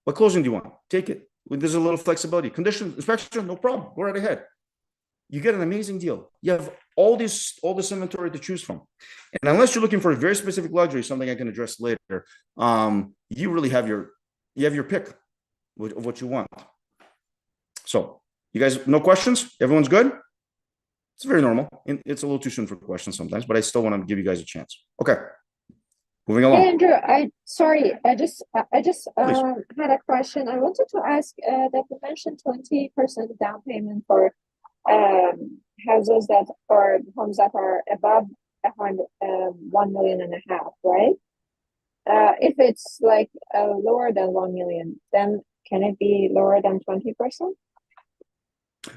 What closing do you want? Take it. There's a little flexibility. Condition, inspection, no problem. Go right ahead. You get an amazing deal. You have all this inventory to choose from. And unless you're looking for a very specific luxury, something I can address later, you really have your pick of what you want. So you guys, no questions? Everyone's good? It's very normal. It's a little too soon for questions sometimes, but I still want to give you guys a chance. Okay. Moving along. Hey, Andrew, I just had a question. I wanted to ask that you mentioned 20% down payment for houses that or homes that are above 1.5 million, right? If it's like lower than 1 million, then can it be lower than 20%?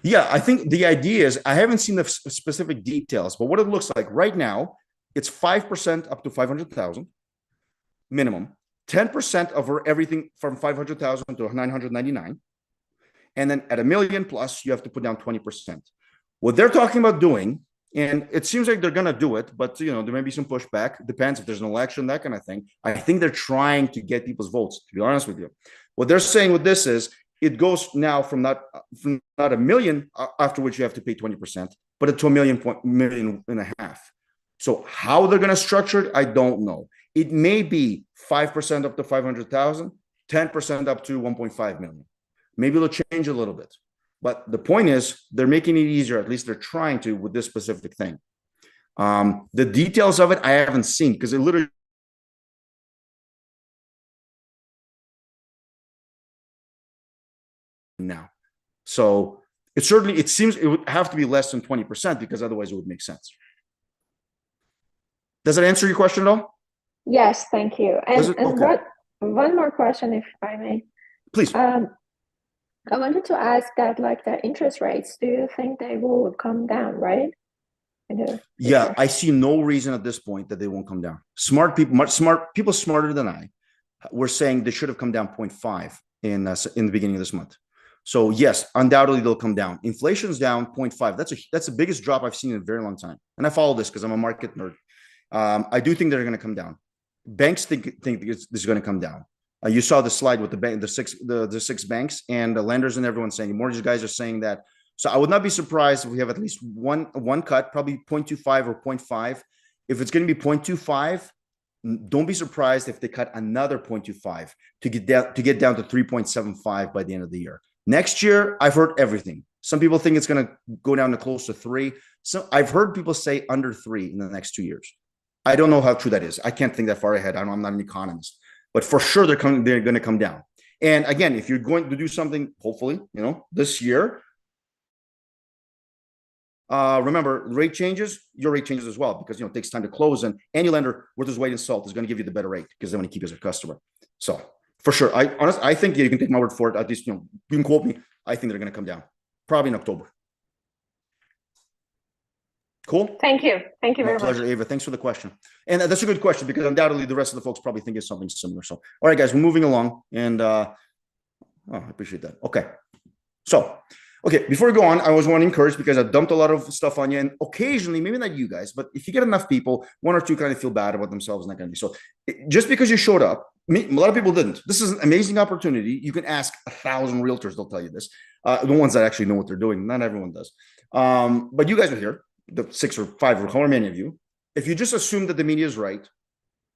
Yeah, I think the idea is, I haven't seen the specific details, but what it looks like right now, it's 5% up to 500,000 minimum, 10% over everything from 500,000 to 999. And then at $1 million plus, you have to put down 20%. What they're talking about doing, and it seems like they're going to do it, but there may be some pushback. Depends if there's an election, that kind of thing. I think they're trying to get people's votes, to be honest with you. What they're saying with this is, it goes now from not $1 million, after which you have to pay 20%, but to $1.5 million. So how they're going to structure it, I don't know. It may be 5% up to 500,000, 10% up to 1.5 million. Maybe it'll change a little bit. But the point is, they're making it easier, at least they're trying to, with this specific thing. The details of it, I haven't seen, because it literally now. So it seems it would have to be less than 20%, because otherwise it would make sense. Does that answer your question at all? Yes, thank you. And okay. one more question, if I may. Please. I wanted to ask that, like, the interest rates, do you think they will come down, right? Yeah, I see no reason at this point that they won't come down. Smart people, smarter than I, were saying they should have come down 0.5 in the beginning of this month. So yes, undoubtedly they'll come down. Inflation's down 0.5. That's the biggest drop I've seen in a very long time. And I follow this because I'm a market nerd. I do think they're going to come down. Banks think this is going to come down. You saw the slide with the six banks and the lenders and everyone saying, mortgage guys are saying that. So I would not be surprised if we have at least one cut, probably 0.25 or 0.5. If it's going to be 0.25, don't be surprised if they cut another 0.25 to get down to 3.75 by the end of the year. Next year, I've heard everything. Some people think it's going to go down to close to 3. So I've heard people say under 3 in the next 2 years. I don't know how true that is. I can't think that far ahead. I'm not an economist, but for sure they're going to come down. And again, if you're going to do something, hopefully, this year, remember, rate changes, your rate changes as well, because it takes time to close, and any lender worth his weight in salt is going to give you the better rate because they want to keep you as a customer. So for sure, I think you can take my word for it. At least you can quote me. I think they're going to come down probably in October. Cool. Thank you. Thank you very much. My pleasure, Ava. Thanks for the question. And that's a good question, because undoubtedly the rest of the folks probably think it's something similar. So, all right, guys, we're moving along, and I appreciate that. Okay. So Okay, before we go on, I always want to encourage because I dumped a lot of stuff on you, and occasionally, maybe not you guys, but if you get enough people, one or two kind of feel bad about themselves and that kind of thing. So just because you showed up, a lot of people didn't. This is an amazing opportunity. You can ask 1,000 realtors; they'll tell you this. The ones that actually know what they're doing. Not everyone does. But you guys are here, the 6 or 5 or however many of you. If you just assume that the media is right,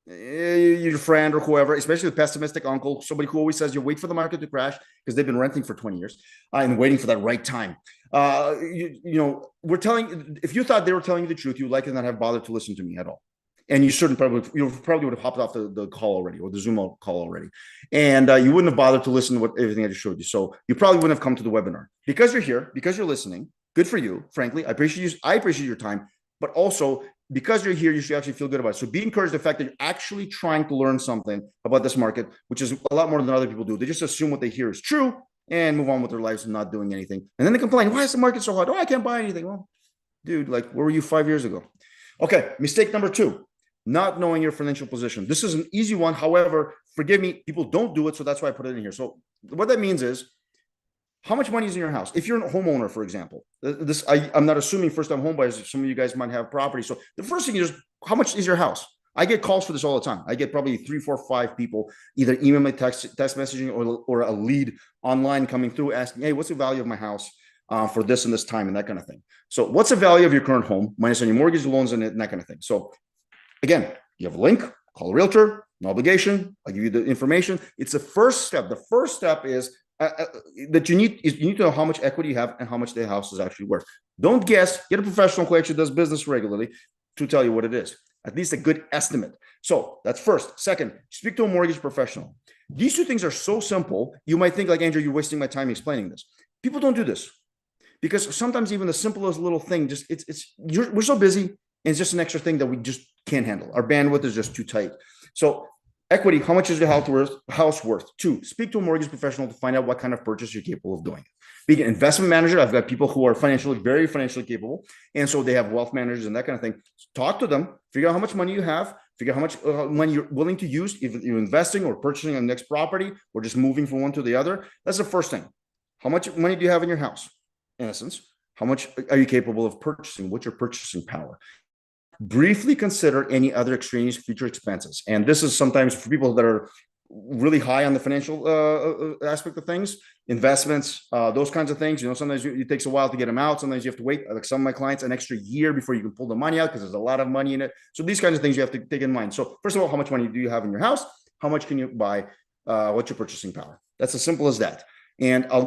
your friend or whoever, especially the pessimistic uncle, somebody who always says you wait for the market to crash because they've been renting for 20 years and waiting for that right time. We're telling, if you thought they were telling you the truth, you likely not have bothered to listen to me at all. And you probably would have hopped off the call already or the Zoom call already. And you wouldn't have bothered to listen to everything I just showed you. So you probably wouldn't have come to the webinar because you're here, because you're listening. Good for you, frankly. I appreciate your time, but also because you're here, you should actually feel good about it. So be encouraged the fact that you're actually trying to learn something about this market, which is a lot more than other people do. They just assume what they hear is true and move on with their lives and not doing anything. And then they complain, why is the market so hard? Oh, I can't buy anything. Well, dude, like, where were you 5 years ago? Okay, mistake number 2, not knowing your financial position. This is an easy one. However, forgive me, people don't do it. So that's why I put it in here. So what that means is, how much money is in your house? If you're a homeowner, for example, I'm not assuming first-time home buyers. Some of you guys might have property. So the first thing is, how much is your house? I get calls for this all the time. I get probably 3, 4, 5 people either email me, text messaging, or a lead online coming through asking, hey, what's the value of my house for this and this time and that kind of thing. So what's the value of your current home minus any mortgage loans and that kind of thing. So again, you have a link, call a realtor, no obligation. I'll give you the information. It's the first step. The first step is that you need to know how much equity you have and how much the house is actually worth. Don't guess. Get a professional who actually does business regularly to tell you what it is. At least a good estimate. So that's first. Second, speak to a mortgage professional. These 2 things are so simple. You might think like, Andrew, you're wasting my time explaining this. People don't do this because sometimes even the simplest little thing, we're so busy and it's just an extra thing that we just can't handle. Our bandwidth is just too tight. So equity, how much is your house worth? 2, speak to a mortgage professional to find out what kind of purchase you're capable of doing. Being an investment manager, I've got people who are very financially capable. And so they have wealth managers and that kind of thing. Talk to them, figure out how much money you have, figure out how much money you're willing to use if you're investing or purchasing a next property or just moving from one to the other. That's the first thing. How much money do you have in your house? In essence, how much are you capable of purchasing? What's your purchasing power? Briefly consider any other extraneous future expenses. And this is sometimes for people that are really high on the financial aspect of things, investments, those kinds of things. Sometimes it takes a while to get them out. Sometimes you have to wait, like some of my clients, an extra year before you can pull the money out because there's a lot of money in it. So these kinds of things you have to take in mind. So first of all, how much money do you have in your house? How much can you buy? What's your purchasing power? That's as simple as that. And I'll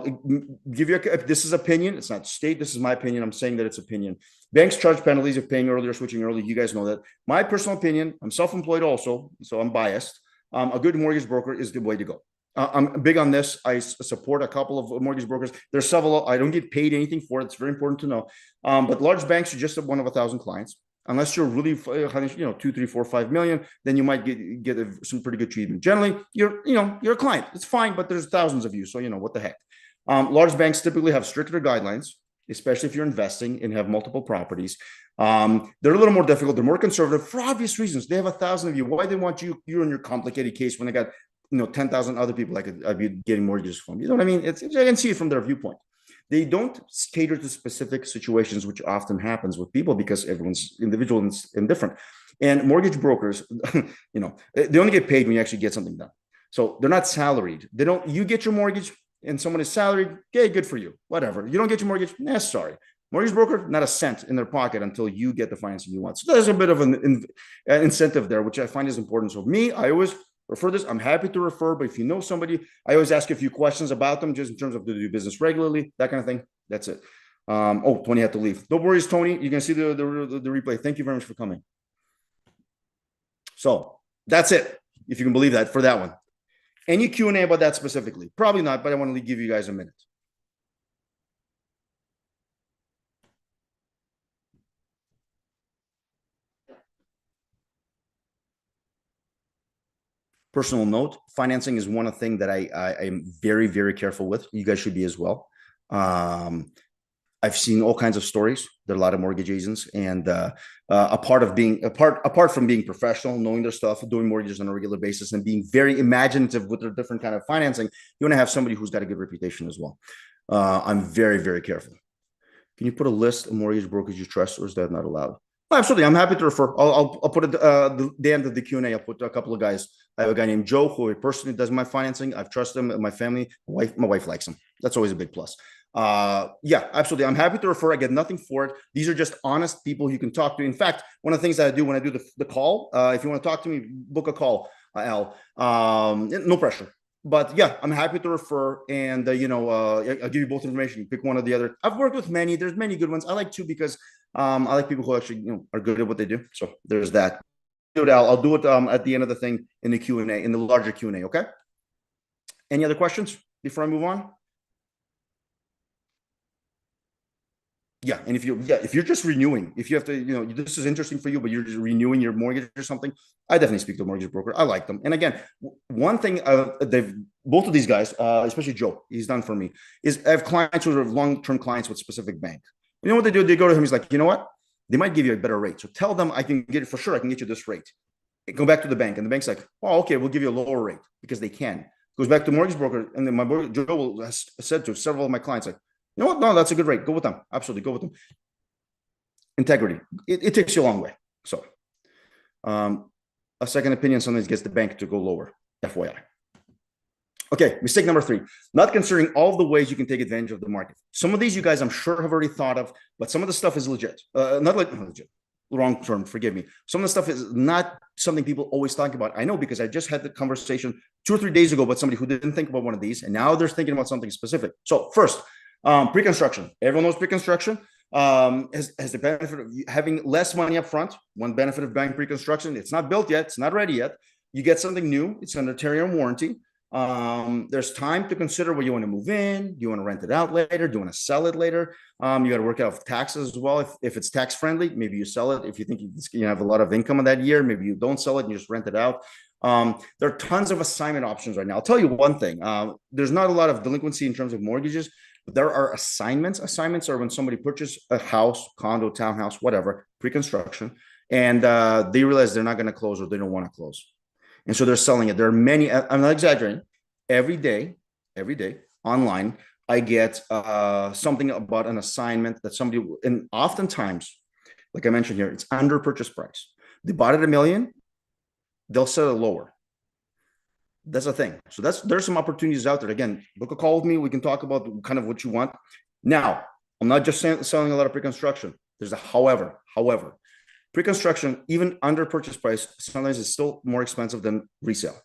give you this is opinion. It's not state. This is my opinion. I'm saying that it's opinion. Banks charge penalties if paying early or switching early. You guys know that. My personal opinion, I'm self-employed also, so I'm biased. A good mortgage broker is the way to go. I'm big on this. I support a couple of mortgage brokers. There's several. I don't get paid anything for it. It's very important to know. But large banks are just one of 1,000 clients. Unless you're really, 2, 3, 4, 5 million, then you might get some pretty good treatment. Generally, you're a client. It's fine, but there's thousands of you, so what the heck. Large banks typically have stricter guidelines, especially if you're investing and have multiple properties. They're a little more difficult. They're more conservative for obvious reasons. They have 1,000 of you. Why they want you in your complicated case when they got 10,000 other people I'd be getting mortgages from? You know what I mean? I can see it from their viewpoint. They don't cater to specific situations, which often happens with people because everyone's individual and different. And mortgage brokers, they only get paid when you actually get something done. So they're not salaried. You get your mortgage and someone is salaried. Okay, good for you. Whatever. You don't get your mortgage. Sorry. Mortgage broker, not a cent in their pocket until you get the financing you want. So there's a bit of an incentive there, which I find is important. So me, I always refer this. I'm happy to refer, but if you know somebody, I always ask a few questions about them, just in terms of do they do business regularly, that kind of thing. That's it. Tony had to leave. No worries, Tony. You can see the replay. Thank you very much for coming. So that's it, if you can believe that, for that one. Any Q&A about that specifically? Probably not, but I want to give you guys a minute. Personal note, financing is one thing that I am very, very careful with. You guys should be as well. I've seen all kinds of stories. There are a lot of mortgage agents, and apart from being professional, knowing their stuff, doing mortgages on a regular basis, and being very imaginative with their different kind of financing, you want to have somebody who's got a good reputation as well. I'm very, very careful. Can you put a list of mortgage brokers you trust, or is that not allowed? Oh, absolutely. I'm happy to refer. I'll put it the end of the Q&A. I'll put a couple of guys. I have a guy named Joe who personally does my financing. I've trusted him. My family, my wife likes him. That's always a big plus. Yeah, absolutely. I'm happy to refer. I get nothing for it. These are just honest people you can talk to. In fact, one of the things that I do when I do the call, if you want to talk to me, book a call, Al. No pressure. But yeah, I'm happy to refer, and I'll give you both information. You pick one or the other. I've worked with many. There's many good ones. I like two because I like people who actually are good at what they do. So there's that. I'll do it at the end of the thing in the Q&A, in the larger Q&A. Okay. Any other questions before I move on? Yeah, and if you're just renewing, if you have to, this is interesting for you, but you're just renewing your mortgage or something, I definitely speak to a mortgage broker. I like them. And again, one thing they've both of these guys, especially Joe, he's done for me, is I have clients who are long-term clients with specific bank. You know what they do? They go to him. He's like, you know what? They might give you a better rate. So tell them I can get it for sure. I can get you this rate. Go back to the bank, and the bank's like, oh, okay, we'll give you a lower rate because they can. Goes back to mortgage broker, and then my boy Joe has said to several of my clients, like, you know what? No, that's a good rate. Go with them. Absolutely. Go with them. Integrity. It takes you a long way. So a second opinion sometimes gets the bank to go lower. FYI. Okay, mistake number 3. Not considering all the ways you can take advantage of the market. Some of these you guys I'm sure have already thought of, but some of the stuff is legit. Not legit. Wrong term, forgive me. Some of the stuff is not something people always talk about. I know because I just had the conversation 2 or 3 days ago about somebody who didn't think about one of these, and now they're thinking about something specific. So first, pre-construction. Everyone knows pre-construction has the benefit of having less money up front. One benefit of buying pre-construction, it's not built yet, it's not ready yet. You get something new, it's under 10-year warranty. There's time to consider where you want to move in. Do you want to rent it out later? Do you want to sell it later? You got to work out taxes as well. If it's tax friendly, maybe you sell it. If you think you have a lot of income in that year, maybe you don't sell it and you just rent it out. There are tons of assignment options right now. I'll tell you one thing. There's not a lot of delinquency in terms of mortgages, but there are assignments. Assignments are when somebody purchases a house, condo, townhouse, whatever, pre-construction, and they realize they're not going to close or they don't want to close. And so they're selling it. There are many, I'm not exaggerating. Every day online, I get something about an assignment that somebody, and oftentimes, like I mentioned here, it's under purchase price. They bought it $1 million, they'll sell it lower. That's a thing. So there's some opportunities out there. Again, book a call with me. We can talk about kind of what you want. Now, I'm not just selling a lot of pre-construction. There's a however. Pre-construction, even under purchase price, sometimes is still more expensive than resale.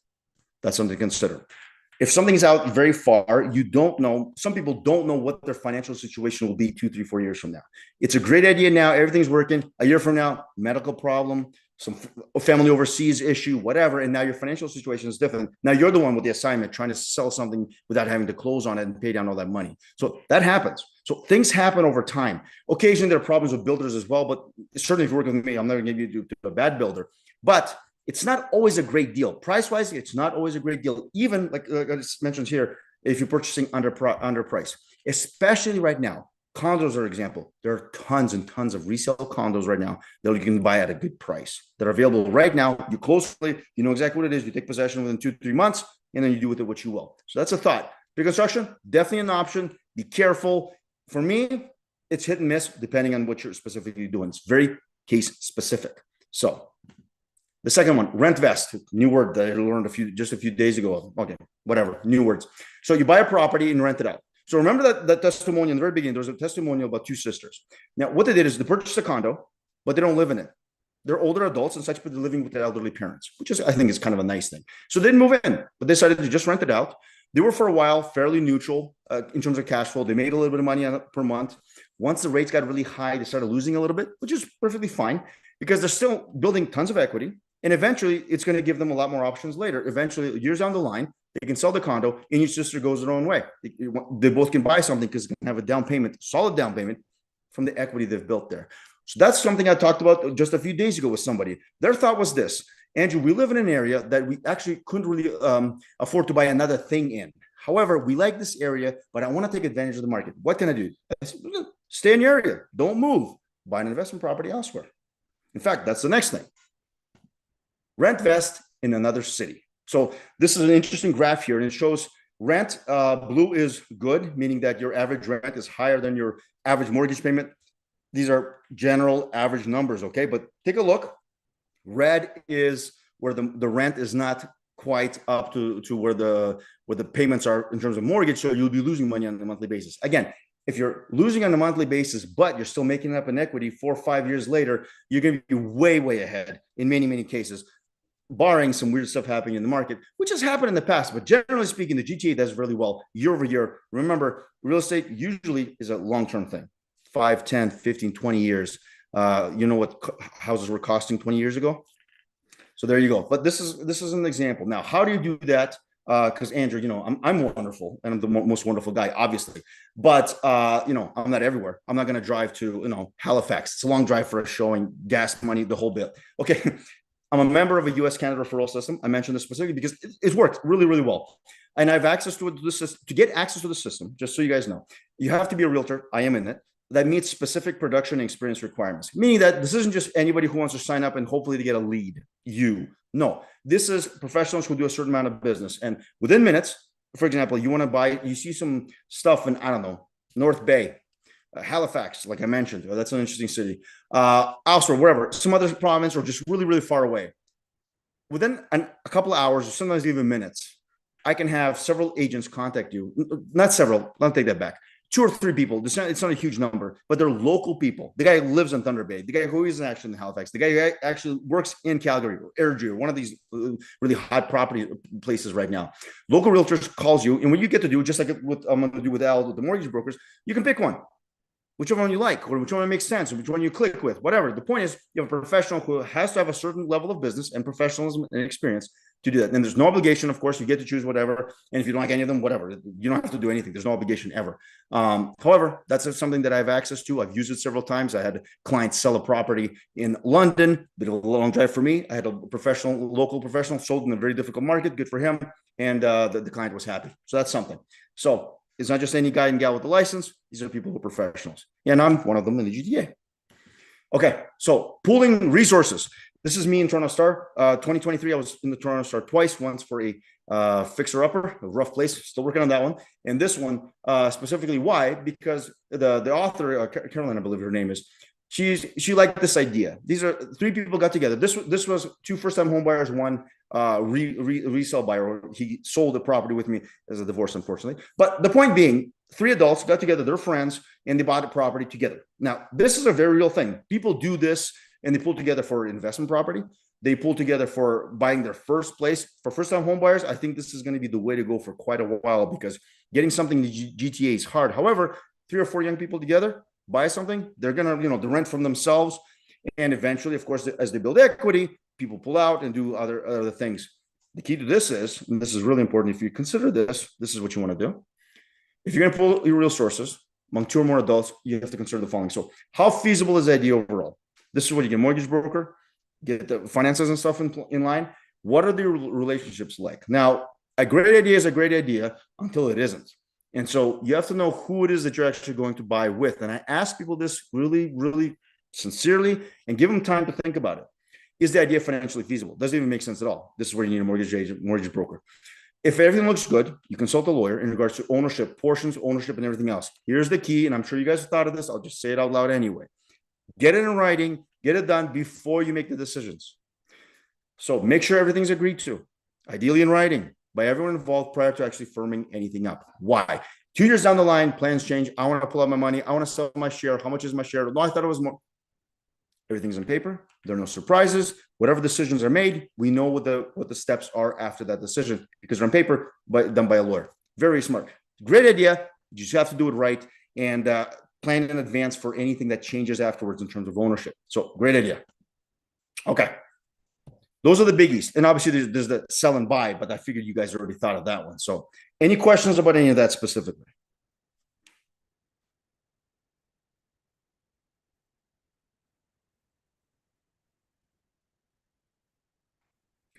That's something to consider. If something's out very far, you don't know. Some people don't know what their financial situation will be 2, 3, 4 years from now. It's a great idea now. Everything's working. A year from now, medical problem, some family overseas issue, whatever. And now your financial situation is different. Now you're the one with the assignment trying to sell something without having to close on it and pay down all that money. So that happens. So things happen over time. Occasionally there are problems with builders as well, but certainly if you work with me, I'm never going to give you to a bad builder. But it's not always a great deal. Price-wise, it's not always a great deal. Even like I just mentioned here, if you're purchasing under price, especially right now, condos are an example. There are tons and tons of resale condos right now that you can buy at a good price that are available right now. You closely, you know exactly what it is. You take possession within 2 to 3 months, and then you do with it what you will. So that's a thought. Pre-construction, definitely an option. Be careful. For me, it's hit and miss depending on what you're specifically doing. It's very case specific. So the second one, rent vest, new word that I learned just a few days ago. Okay, whatever, new words. So you buy a property and rent it out. So remember that testimonial in the very beginning, there was a testimonial about 2 sisters. Now, what they did is they purchased a condo, but they don't live in it. They're older adults and such, but they're living with their elderly parents, which is, I think, is kind of a nice thing. So they didn't move in, but they decided to just rent it out. They were for a while fairly neutral in terms of cash flow. They made a little bit of money on it per month. Once the rates got really high, they started losing a little bit, which is perfectly fine because they're still building tons of equity. And eventually, it's going to give them a lot more options later. Eventually, years down the line, they can sell the condo and each sister goes their own way. They both can buy something because they can have a down payment, solid down payment from the equity they've built there. So that's something I talked about just a few days ago with somebody. Their thought was this: Andrew, we live in an area that we actually couldn't really afford to buy another thing in. However, we like this area, but I want to take advantage of the market. What can I do? I said, stay in your area. Don't move. Buy an investment property elsewhere. In fact, that's the next thing. Rent vest in another city. So this is an interesting graph here, and it shows Rent, blue is good, meaning that your average rent is higher than your average mortgage payment. These are general average numbers, okay? But take a look. Red is where the rent is not quite up to where the payments are in terms of mortgage, so you'll be losing money on a monthly basis. Again, if you're losing on a monthly basis, but you're still making up an equity 4 or 5 years later, you're going to be way ahead in many cases, barring some weird stuff happening in the market, which has happened in the past. But generally speaking, the GTA does really well year over year. Remember, real estate usually is a long-term thing, 5, 10, 15, 20 years. You know what houses were costing 20 years ago? So there you go. But this is an example. Now, how do you do that? Because Andrew, you know, I'm wonderful and I'm the most wonderful guy, obviously. But you know, I'm not everywhere. I'm not going to drive to, you know, Halifax. It's a long drive for a showing, gas money, the whole bit. Okay. I'm a member of a US Canada referral system. I mentioned this specifically because it's worked really well. And I have access to this to get access to the system, just so you guys know. You have to be a realtor. I am in it. That meets specific production and experience requirements, meaning that this isn't just anybody who wants to sign up and hopefully to get a lead. No, this is professionals who do a certain amount of business. And within minutes, for example, you want to buy, you see some stuff in, I don't know, North Bay, Halifax, like I mentioned, that's an interesting city, Ulster, wherever, some other province, or just really far away. Within a couple of hours, or sometimes even minutes, I can have several agents contact you. Not several, I'll take that back. 2 or 3 people. It's not a huge number, but they're local people. The guy who lives in Thunder Bay, the guy who is actually in Halifax, the guy who actually works in Calgary or Airdrie, or one of these really hot property places right now. Local realtors calls you, and what you get to do, just like what I'm going to do with Al, with the mortgage brokers, you can pick one. Whichever one you like, or which one makes sense, or which one you click with, whatever. The point is, you have a professional who has to have a certain level of business and professionalism and experience to do that. And there's no obligation, of course. You get to choose whatever. And if you don't like any of them, whatever. You don't have to do anything. There's no obligation ever. However, that's something that I have access to. I've used it several times. I had clients sell a property in London, bit of a long drive for me. I had a local professional, sold in a very difficult market. Good for him. And the client was happy. So that's something. So it's not just any guy and gal with a license. These are people who are professionals. And I'm one of them in the GTA. Okay, so pooling resources. This is me in Toronto Star. 2023, I was in the Toronto Star twice, once for a fixer-upper, a rough place, still working on that one. And this one, specifically, why? Because the author, Caroline, I believe her name is, she liked this idea. These are 3 people got together. This was 2 first-time homebuyers, 1 resale buyer. He sold the property with me as a divorce, unfortunately. But the point being, 3 adults got together, they're friends, and they bought a property together. Now, this is a very real thing. People do this, and they pull together for investment property. They pull together for buying their first place. For first-time home buyers, I think this is going to be the way to go for quite a while, because getting something to GTA is hard. However, 3 or 4 young people together buy something, they're going to, you know, the rent from themselves. And eventually, of course, as they build equity, people pull out and do other things. The key to this is, and this is really important, if you consider this is what you want to do. If you're going to pull your real sources among 2 or more adults, you have to consider the following. So how feasible is the idea overall? This is what you get: mortgage broker, get the finances and stuff in line. What are the relationships like? Now, a great idea is a great idea until it isn't. And so you have to know who it is that you're actually going to buy with. And I ask people this really sincerely, and give them time to think about it. Is the idea financially feasible? Doesn't even make sense at all. This is where you need a mortgage agent, mortgage broker. If everything looks good, you consult a lawyer in regards to ownership, portions, ownership, and everything else. Here's the key, and I'm sure you guys have thought of this. I'll just say it out loud anyway. Get it in writing, get it done before you make the decisions. So make sure everything's agreed to, ideally in writing, by everyone involved prior to actually firming anything up. Why? 2 years down the line, plans change. I want to pull out my money. I want to sell my share. How much is my share? No, I thought it was more. Everything's on paper. There are no surprises. Whatever decisions are made, we know what the steps are after that decision, because they're on paper, but done by a lawyer. Very smart. Great idea. You just have to do it right, and plan in advance for anything that changes afterwards in terms of ownership. So great idea. Okay. Those are the biggies. And obviously there's the sell and buy, but I figured you guys already thought of that one. So any questions about any of that specifically?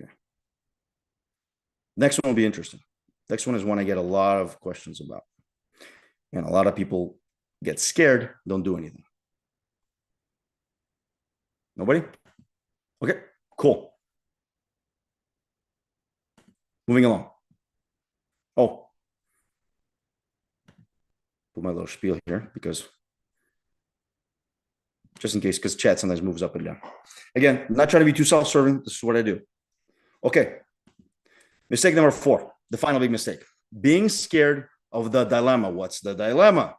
Okay. Next one will be interesting. Next one is one I get a lot of questions about. And a lot of people get scared, don't do anything. Nobody? Okay, cool. Moving along. Oh, put my little spiel here because just in case, because chat sometimes moves up and down. Again, I'm not trying to be too self-serving. This is what I do. Okay. Mistake number 4, the final big mistake. Being scared of the dilemma. What's the dilemma?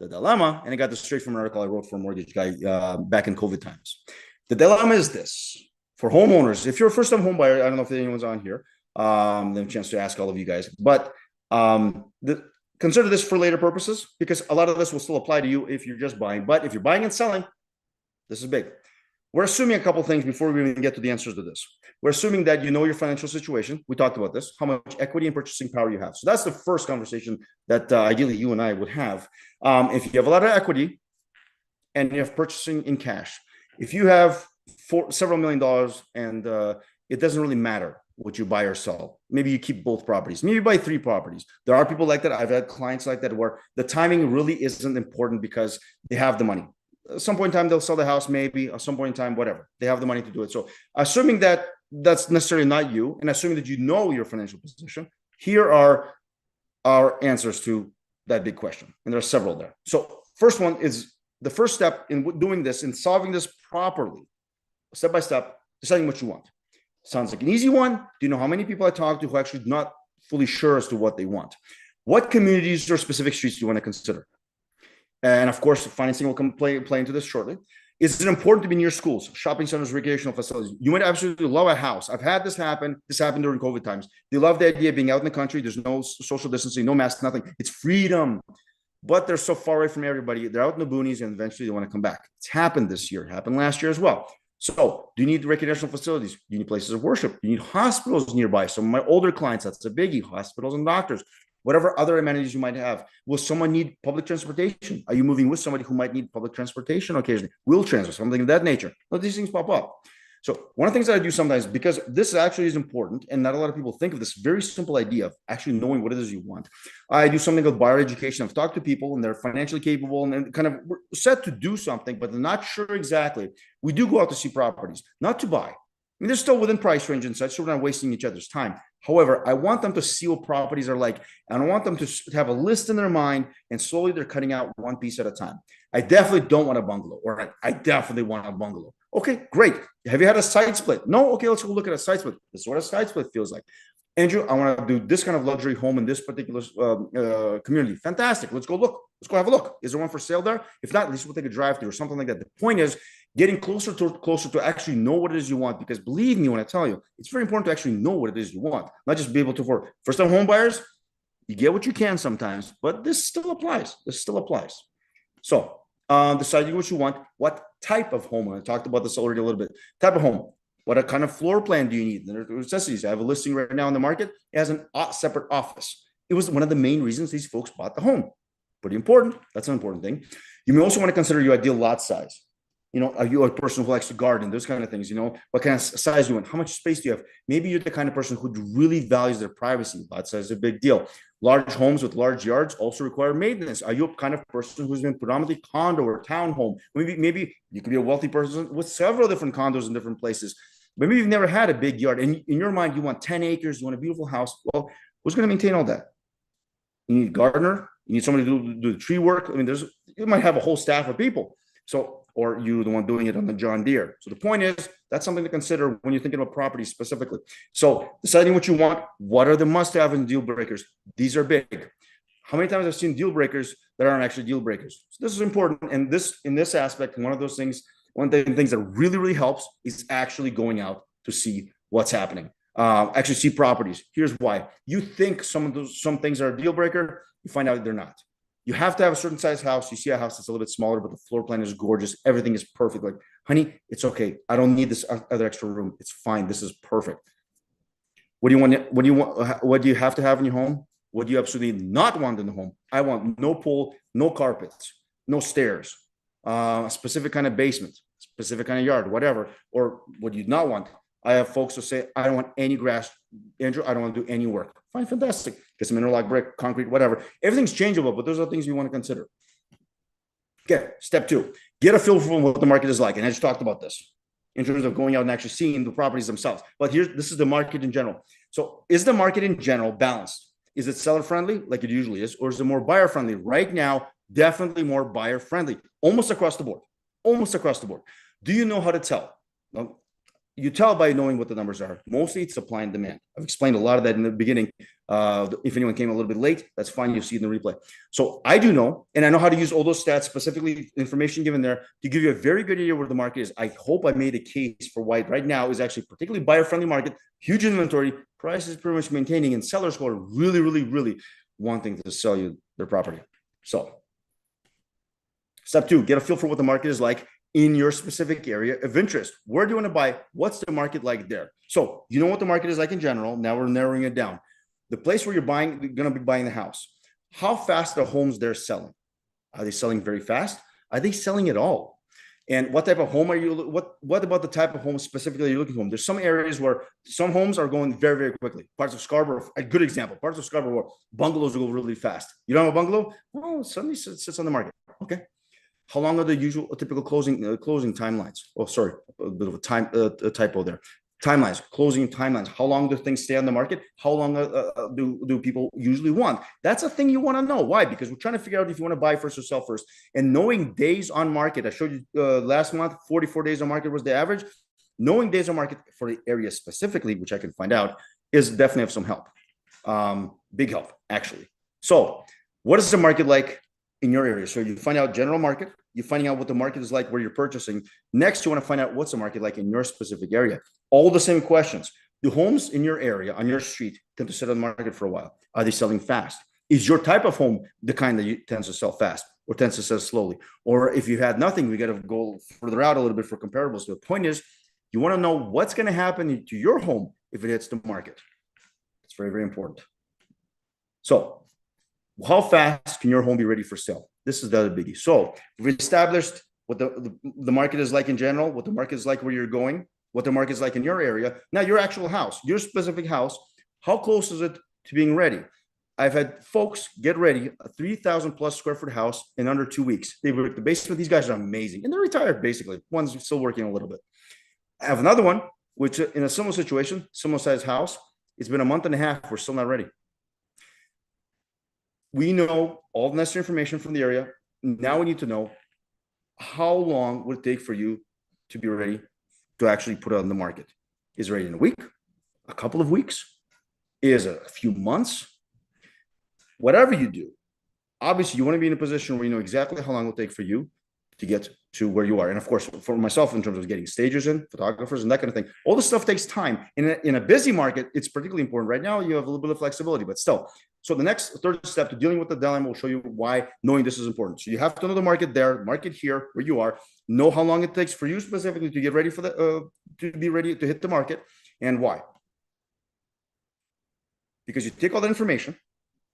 The dilemma, and I got this straight from an article I wrote for a mortgage guy back in COVID times. The dilemma is this. For homeowners, if you're a first-time home buyer, I don't know if anyone's on here, then a chance to ask all of you guys, but consider this for later purposes because a lot of this will still apply to you if you're just buying. But if you're buying and selling, this is big. We're assuming a couple things before we even get to the answers to this. We're assuming that you know your financial situation. We talked about this, how much equity and purchasing power you have. So that's the first conversation that ideally you and I would have. If you have a lot of equity and you have purchasing in cash, if you have several $1 million and it doesn't really matter what you buy or sell, maybe you keep both properties, maybe you buy 3 properties. There are people like that. I've had clients like that where the timing really isn't important because they have the money. At some point in time, they'll sell the house, maybe at some point in time, whatever. They have the money to do it. So assuming that that's necessarily not you, and assuming that you know your financial position, here are our answers to that big question. And there are several there. So first one is the first step in doing this, in solving this properly, step by step, deciding what you want. Sounds like an easy one. Do you know how many people I talk to who actually not fully sure as to what they want? What communities or specific streets do you want to consider? And of course, financing will come play into this shortly. Is it important to be near schools, shopping centers, recreational facilities? You might absolutely love a house. I've had this happen. This happened during COVID times. They love the idea of being out in the country. There's no social distancing, no mask, nothing. It's freedom. But they're so far away from everybody. They're out in the boonies and eventually they want to come back. It's happened this year. It happened last year as well. So do you need recreational facilities? Do you need places of worship? Do you need hospitals nearby? Some of my older clients, that's a biggie, hospitals and doctors. Whatever other amenities you might have. Will someone need public transportation? Are you moving with somebody who might need public transportation occasionally? Wheelchairs or something of that nature. Let these things pop up. So one of the things that I do sometimes, because this actually is important and not a lot of people think of this very simple idea of actually knowing what it is you want. I do something called buyer education. I've talked to people and they're financially capable and kind of set to do something, but they're not sure exactly. We do go out to see properties, not to buy. I mean, they're still within price range and such, so we're not wasting each other's time. However, I want them to see what properties are like, and I want them to have a list in their mind, and slowly they're cutting out one piece at a time. I definitely don't want a bungalow, or I definitely want a bungalow. Okay, great. Have you had a side split? No? Okay, let's go look at a side split. This is what a side split feels like. Andrew, I want to do this kind of luxury home in this particular community. Fantastic. Let's go look. Let's go have a look. Is there one for sale there? If not, at least we'll take a drive through or something like that. The point is getting closer to actually know what it is you want, because believe me when I tell you, it's very important to actually know what it is you want, not just be able to afford. First-time home buyers, you get what you can sometimes, but this still applies. This still applies. So deciding what you want, what type of home, and I talked about this already a little bit, type of home. What kind of floor plan do you need? There are necessities. I have a listing right now in the market. It has a separate office. It was one of the main reasons these folks bought the home. Pretty important. That's an important thing. You may also want to consider your ideal lot size. You know, are you a person who likes to garden? Those kind of things. You know, what kind of size do you want? How much space do you have? Maybe you're the kind of person who really values their privacy. Lot size is a big deal. Large homes with large yards also require maintenance. Are you a kind of person who's been predominantly condo or townhome? Maybe you could be a wealthy person with several different condos in different places. Maybe you've never had a big yard, and in your mind, you want 10 acres, you want a beautiful house. Well, who's going to maintain all that? You need a gardener. You need somebody to do the tree work. I mean, you might have a whole staff of people. So, or you're the one doing it on the John Deere. So the point is, that's something to consider when you're thinking about property specifically. So deciding what you want, what are the must-have and deal breakers? These are big. How many times I've seen deal breakers that aren't actually deal breakers? So this is important. And in this aspect, one of the things that really, really helps is actually going out to see what's happening. Actually see properties. Here's why. You think some things are a deal breaker, you find out they're not. You have to have a certain size house. You see a house that's a little bit smaller, but the floor plan is gorgeous. Everything is perfect. Like, honey, it's okay. I don't need this other extra room. It's fine. This is perfect. What do you want? What do you have to have in your home? What do you absolutely not want in the home? I want no pool, no carpets, no stairs, a specific kind of basement, specific kind of yard, whatever. Or what do you not want? I have folks who say, I don't want any grass. Andrew, I don't want to do any work. Fine, fantastic. Get some interlock brick, concrete, whatever. Everything's changeable, but those are things you want to consider. Okay, step 2. Get a feel for what the market is like. And I just talked about this in terms of going out and actually seeing the properties themselves. But this is the market in general. So is the market in general balanced? Is it seller friendly like it usually is, or is it more buyer friendly? Right now, definitely more buyer friendly, almost across the board. Almost across the board. Do you know how to tell? Well, you tell by knowing what the numbers are. Mostly it's supply and demand. I've explained a lot of that in the beginning. If anyone came a little bit late, that's fine. You'll see it in the replay. So I do know, and I know how to use all those stats, specifically information given there, to give you a very good idea where the market is. I hope I made a case for why right now is actually particularly buyer-friendly market, huge inventory, prices pretty much maintaining, and sellers who are really, really, really wanting to sell you their property. So step 2, get a feel for what the market is like in your specific area of interest. Where do you want to buy? What's the market like there? So you know what the market is like in general. Now we're narrowing it down. The place where you're buying, you're going to be buying the house. How fast are homes they're selling? Are they selling very fast? Are they selling at all? And what type of home are you? What about the type of home specifically you're looking for? There's some areas where some homes are going very, very quickly. Parts of Scarborough, a good example. Parts of Scarborough where bungalows will go really fast. You don't have a bungalow? Well, suddenly sits on the market. Okay. How long are the usual typical closing timelines? Oh, sorry, a bit of a typo there. Timelines, closing timelines. How long do things stay on the market? How long do people usually want? That's a thing you want to know. Why? Because we're trying to figure out if you want to buy first or sell first. And knowing days on market, I showed you last month, 44 days on market was the average. Knowing days on market for the area specifically, which I can find out, is definitely of some help. Big help, actually. So what is the market like in your area? So you find out general market, you're finding out what the market is like where you're purchasing. Next, you want to find out what's the market like in your specific area. All the same questions. Do homes in your area, on your street, tend to sit on the market for a while? Are they selling fast? Is your type of home the kind that tends to sell fast or tends to sell slowly? Or if you had nothing, we got to go further out a little bit for comparables. So the point is, you want to know what's going to happen to your home if it hits the market. It's very, very important. So how fast can your home be ready for sale? This is the other biggie. So we've established what the market is like in general, what the market is like where you're going, what the market is like in your area. Now, your actual house, your specific house, how close is it to being ready? I've had folks get ready, a 3,000 plus square foot house in under 2 weeks. They work the basement. These guys are amazing. And they're retired, basically. One's still working a little bit. I have another one, which in a similar situation, similar size house, it's been a month and a half. We're still not ready. We know all the necessary information from the area. Now we need to know how long would it take for you to be ready to actually put it on the market. Is it ready in a week, a couple of weeks? Is it a few months? Whatever you do, obviously you want to be in a position where you know exactly how long it will take for you to get to where you are. And of course, for myself, in terms of getting stagers in, photographers, and that kind of thing, all this stuff takes time. In a busy market, it's particularly important. Right now, you have a little bit of flexibility, but still. So the next third step to dealing with the dilemma will show you why knowing this is important. So you have to know the market there, market here, where you are, know how long it takes for you specifically to get ready for to be ready to hit the market, and why. Because you take all that information,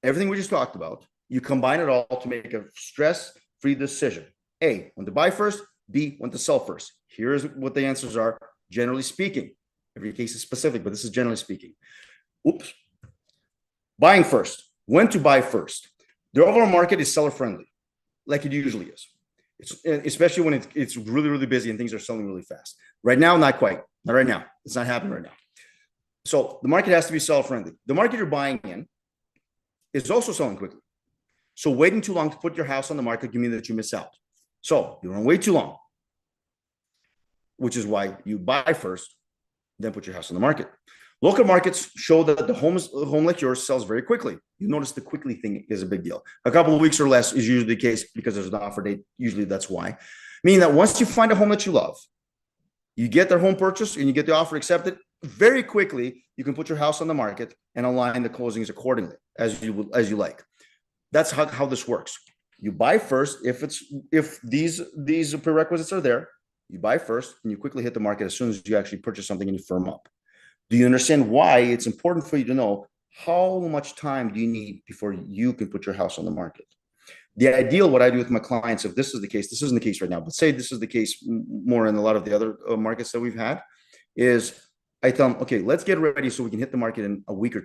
everything we just talked about, you combine it all to make a stress-free decision. A, when to buy first. B, when to sell first. Here's what the answers are, generally speaking. Every case is specific, but this is generally speaking. Oops. Buying first. When to buy first. The overall market is seller-friendly, like it usually is. Especially when it's really, really busy and things are selling really fast. Right now, not quite. Not right now. It's not happening right now. So the market has to be seller-friendly. The market you're buying in is also selling quickly. So waiting too long to put your house on the market can mean that you miss out. So you don't wait too long, which is why you buy first, then put your house on the market. Local markets show that the home like yours sells very quickly. You notice the quickly thing is a big deal. A couple of weeks or less is usually the case because there's an offer date. Usually that's why. Meaning that once you find a home that you love, you get their home purchase and you get the offer accepted, very quickly you can put your house on the market and align the closings accordingly as you like. That's how this works. You buy first if these prerequisites are there. You buy first and you quickly hit the market as soon as you actually purchase something and you firm up. Do you understand why it's important for you to know how much time do you need before you can put your house on the market? The ideal, what I do with my clients, if this is the case, this isn't the case right now, but say this is the case more in a lot of the other markets that we've had, is I tell them, okay, let's get ready so we can hit the market in a week or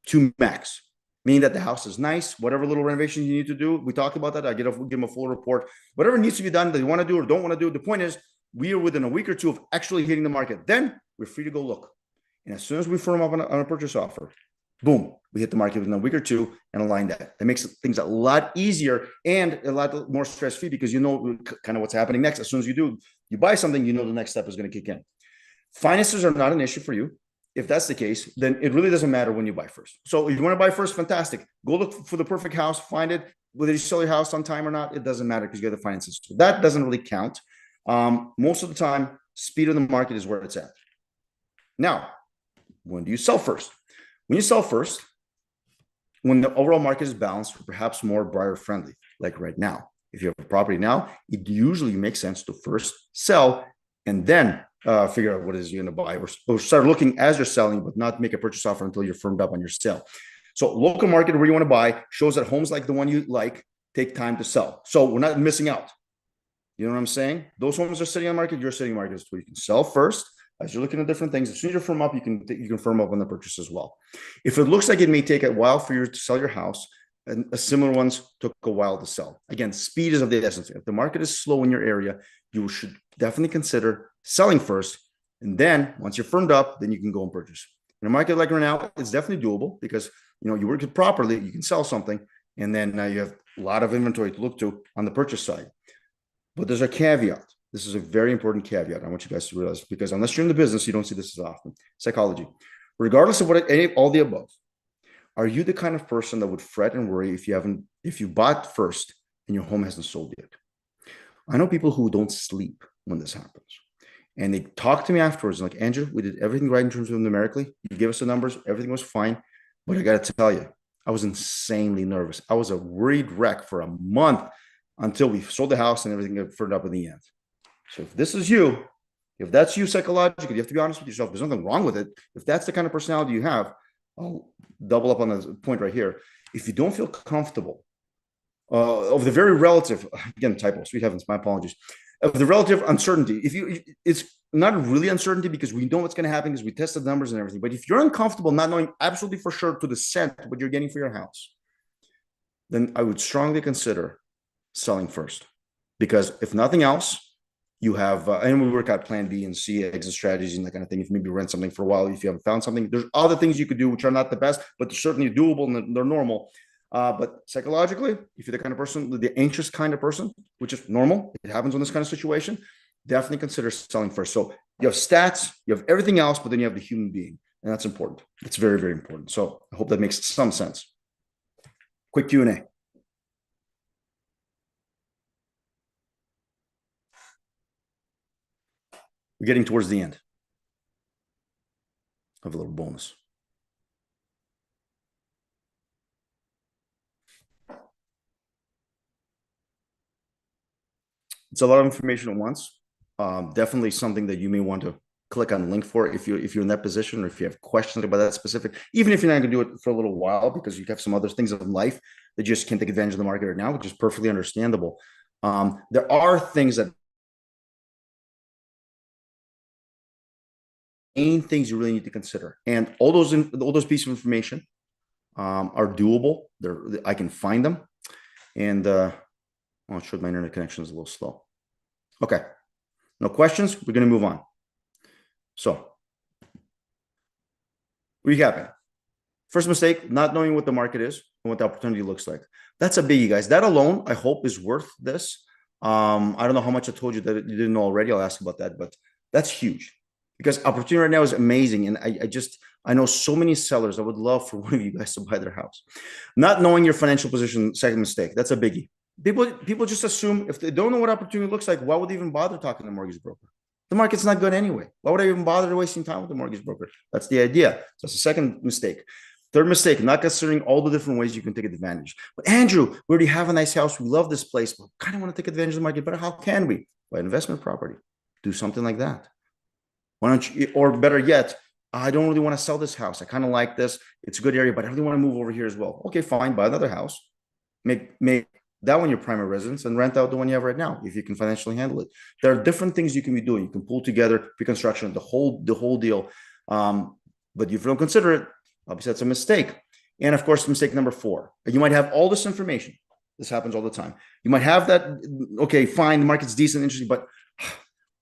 two max. Meaning that the house is nice, whatever little renovations you need to do. We talked about that. I give them a full report. Whatever needs to be done that you want to do or don't want to do. The point is, we are within a week or two of actually hitting the market. Then we're free to go look. And as soon as we firm up on a purchase offer, boom, we hit the market within a week or two and align that. That makes things a lot easier and a lot more stress-free because you know kind of what's happening next. As soon as you buy something, you know the next step is going to kick in. Finances are not an issue for you. If that's the case, then it really doesn't matter when you buy first. So if you want to buy first, fantastic. Go look for the perfect house, find it. Whether you sell your house on time or not, it doesn't matter because you have the finances. So that doesn't really count. Most of the time, speed of the market is where it's at. Now, when do you sell first? When you sell first, when the overall market is balanced, or perhaps more buyer friendly, like right now. If you have a property now, it usually makes sense to first sell and then figure out what it is you're going to buy, or start looking as you're selling, but not make a purchase offer until you're firmed up on your sale. So local market where you want to buy shows that homes like the one you like take time to sell. So we're not missing out. You know what I'm saying? Those homes are sitting on the market. You're sitting on the market. So you can sell first as you're looking at different things. As soon as you firm up, you can firm up on the purchase as well. If it looks like it may take a while for you to sell your house, and similar ones took a while to sell. Again, speed is of the essence. If the market is slow in your area, you should definitely consider selling first. And then once you're firmed up, then you can go and purchase. In a market like right now, it's definitely doable because you work it properly, you can sell something, and then now you have a lot of inventory to look to on the purchase side. But there's a caveat. This is a very important caveat I want you guys to realize, because unless you're in the business, you don't see this as often. Psychology. Regardless of all the above, are you the kind of person that would fret and worry if you bought first and your home hasn't sold yet? I know people who don't sleep when this happens. And they talk to me afterwards like, Andrew, we did everything right in terms of numerically. You gave us the numbers, everything was fine. But I got to tell you, I was insanely nervous. I was a worried wreck for a month until we sold the house and everything got firmed up in the end. So if this is you, if that's you psychologically, you have to be honest with yourself. There's nothing wrong with it. If that's the kind of personality you have, I'll double up on the point right here. If you don't feel comfortable of the very relative, again, typo, sweet heavens, my apologies, of the relative uncertainty, it's not really uncertainty because we know what's going to happen because we tested numbers and everything. But if you're uncomfortable not knowing absolutely for sure to the cent what you're getting for your house, then I would strongly consider selling first. Because if nothing else, you have, and we work out plan B and C, exit strategies and that kind of thing. If maybe rent something for a while, if you haven't found something, there's other things you could do, which are not the best, but they're certainly doable and they're normal. But psychologically, if you're the kind of person, the anxious kind of person, which is normal, it happens in this kind of situation, definitely consider selling first. So you have stats, you have everything else, but then you have the human being. And that's important. It's very, very important. So I hope that makes some sense. Quick Q&A. We're getting towards the end. I have a little bonus. It's a lot of information at once. Definitely something that you may want to click on the link for if you're in that position, or if you have questions about that specific, even if you're not going to do it for a little while because you have some other things in life that you just can't take advantage of the market right now, which is perfectly understandable. There are things that main things you really need to consider, and all those pieces of information are doable. I can find them, and I'm not sure my internet connection is a little slow. Okay, no questions. We're going to move on. So, recapping. First mistake, not knowing what the market is and what the opportunity looks like. That's a biggie, guys. That alone, I hope, is worth this. I don't know how much I told you that you didn't know already. I'll ask about that, but that's huge because opportunity right now is amazing. And I know so many sellers. I would love for one of you guys to buy their house. Not knowing your financial position, second mistake. That's a biggie. People just assume if they don't know what opportunity looks like, why would they even bother talking to a mortgage broker? The market's not good anyway. Why would I even bother wasting time with the mortgage broker? That's the idea. So that's the second mistake. Third mistake, not considering all the different ways you can take advantage. But Andrew, we already have a nice house. We love this place, but kind of want to take advantage of the market. But how can we? Buy investment property. Do something like that. Why don't you, or better yet, I don't really want to sell this house. I kind of like this. It's a good area, but I really want to move over here as well. Okay, fine. Buy another house. Make that one your primary residence and rent out the one you have right now if you can financially handle it. There are different things you can be doing. You can pull together pre-construction, the whole deal. But if you don't consider it, obviously that's a mistake. And of course, mistake number 4. You might have all this information. This happens all the time. You might have that, okay, fine, the market's decent, interesting, but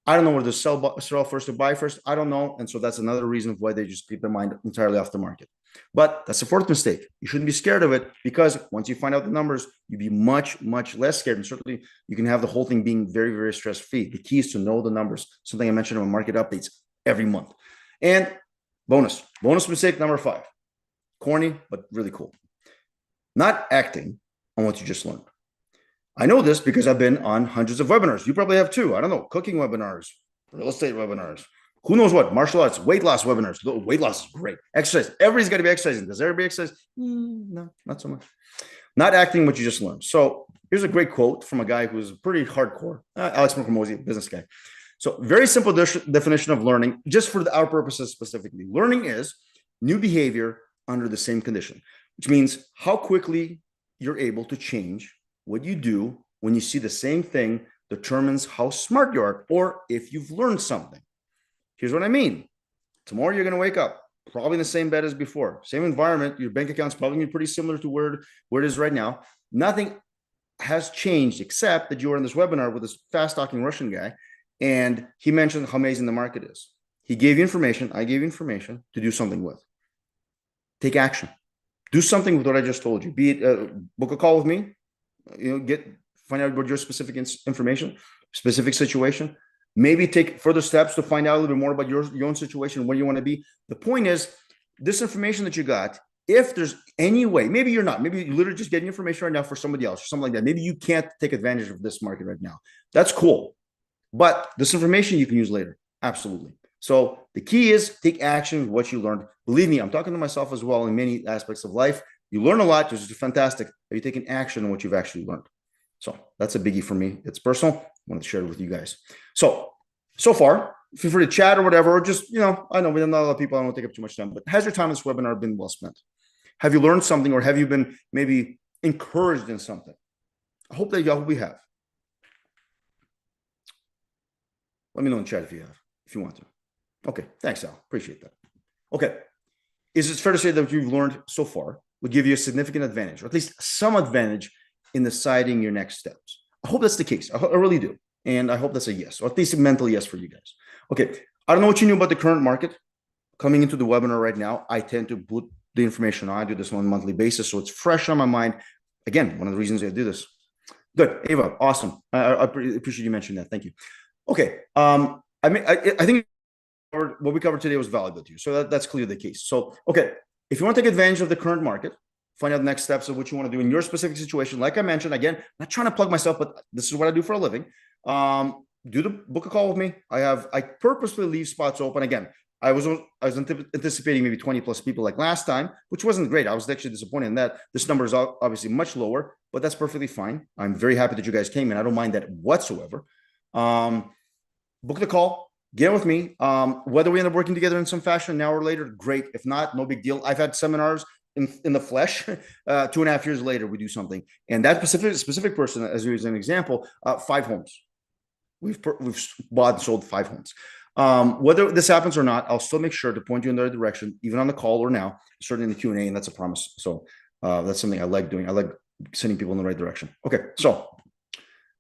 I don't know whether to sell first or buy first. I don't know. And so that's another reason why they just keep their mind entirely off the market. But that's the fourth mistake. You shouldn't be scared of it, because once you find out the numbers, you'd be much, much less scared. And certainly you can have the whole thing being very, very stress-free. The key is to know the numbers, something I mentioned on market updates every month. And bonus mistake number 5, corny, but really cool. Not acting on what you just learned. I know this because I've been on hundreds of webinars. You probably have too. I don't know, cooking webinars, real estate webinars, who knows what, martial arts, weight loss webinars. Weight loss is great. Exercise. Everybody's got to be exercising. Does everybody exercise? No, not so much. Not acting what you just learned. So here's a great quote from a guy who's pretty hardcore, Alex Mercomosi, business guy. So very simple definition of learning, just for our purposes specifically. Learning is new behavior under the same condition, which means how quickly you're able to change what you do when you see the same thing determines how smart you are, or if you've learned something. Here's what I mean. Tomorrow you're going to wake up probably in the same bed as before, same environment. Your bank account's probably pretty similar to where it is right now. Nothing has changed except that you were in this webinar with this fast-talking Russian guy, and he mentioned how amazing the market is. He gave you information. I gave you information to do something with. Take action. Do something with what I just told you. Be it book a call with me. Find out about your specific information, specific situation. Maybe take further steps to find out a little bit more about your own situation, where you want to be. The point is, this information that you got, if there's any way, maybe you're not, maybe you're literally just getting information right now for somebody else or something like that. Maybe you can't take advantage of this market right now. That's cool. But this information you can use later. Absolutely. So the key is take action with what you learned. Believe me, I'm talking to myself as well in many aspects of life. You learn a lot, which is fantastic. Are you taking action on what you've actually learned? So that's a biggie for me. It's personal. I wanted to share it with you guys. So far, feel free to chat or whatever, or just, I know we have not a lot of people. I don't want to take up too much time, but has your time in this webinar been well spent? Have you learned something, or have you been maybe encouraged in something? I hope that we have. Let me know in the chat if you want to. Okay. Thanks, Al. Appreciate that. Okay. Is it fair to say that what you've learned so far would give you a significant advantage, or at least some advantage in deciding your next steps? I hope that's the case. I really do. And I hope that's a yes, or at least a mental yes for you guys. Okay. I don't know what you knew about the current market. Coming into the webinar right now, I tend to put the information on. I do this on a monthly basis, so it's fresh on my mind. Again, one of the reasons I do this. Good. Ava, awesome. I appreciate you mentioning that. Thank you. Okay. I think what we covered today was valuable to you. So that's clearly the case. So, okay. If you want to take advantage of the current market, find out the next steps of what you want to do in your specific situation. Like I mentioned, again, I'm not trying to plug myself, but this is what I do for a living. Book a call with me. I purposely leave spots open. Again, I was anticipating maybe 20 plus people like last time, which wasn't great. I was actually disappointed in that. This number is obviously much lower, but that's perfectly fine. I'm very happy that you guys came in. I don't mind that whatsoever. Book the call, get with me. Whether we end up working together in some fashion now or later, great. If not, no big deal. I've had seminars in the flesh. 2.5 years later, we do something. And that specific person, as an example, 5 homes. We've bought and sold 5 homes. Whether this happens or not, I'll still make sure to point you in the right direction, even on the call or now, certainly in the Q&A, and that's a promise. So that's something I like doing. I like sending people in the right direction. Okay, so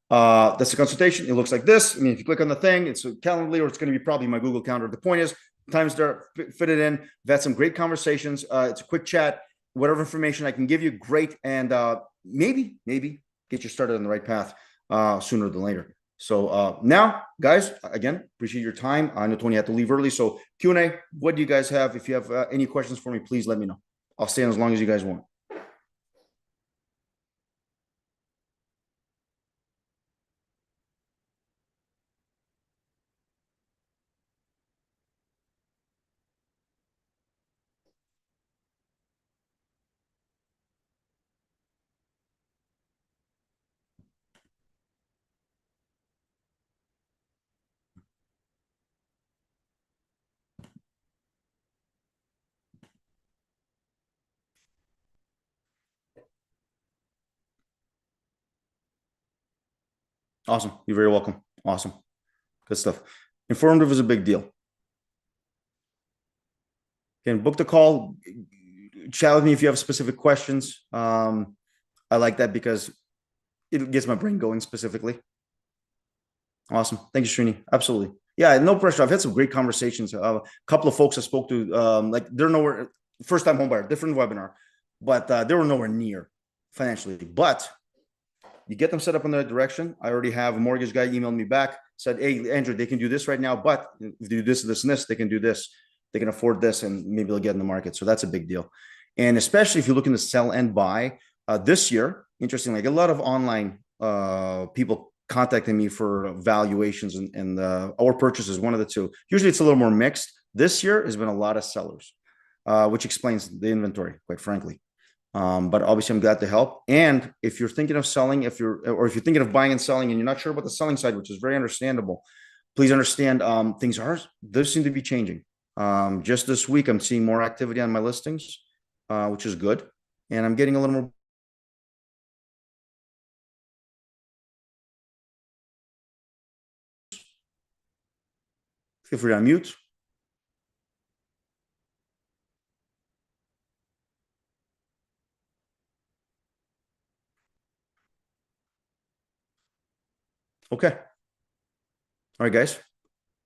that's the consultation. It looks like this. I mean, if you click on the thing, it's a Calendly, or it's going to be probably my Google Calendar. The point is, times there, fit it in. We've had some great conversations. It's a quick chat. Whatever information I can give you, great. And maybe get you started on the right path sooner than later. So now, guys, again, appreciate your time. I know Tony had to leave early. So Q&A, what do you guys have? If you have any questions for me, please let me know. I'll stay on as long as you guys want. Awesome. You're very welcome. Awesome. Good stuff. Informative is a big deal. Again, book the call. Chat with me if you have specific questions. I like that because it gets my brain going specifically. Awesome. Thank you, Srini. Absolutely. Yeah, no pressure. I've had some great conversations. A couple of folks I spoke to, like they're nowhere, first time home buyer, different webinar, but they were nowhere near financially. But you get them set up in the right direction. I already have a mortgage guy emailed me back, said, hey, Andrew, they can do this right now, but if they do this, this, and this, they can do this. They can afford this, and maybe they'll get in the market. So that's a big deal. And especially if you're looking to sell and buy, this year, interestingly, like a lot of online people contacting me for valuations and or purchases, one of the two. Usually it's a little more mixed. This year has been a lot of sellers, which explains the inventory, quite frankly. But obviously I'm glad to help. And if you're thinking of selling, if you're thinking of buying and selling and you're not sure about the selling side, which is very understandable, please understand things seem to be changing. Just this week, I'm seeing more activity on my listings, which is good. And I'm getting a little more. Feel free to unmute. Okay. All right, guys.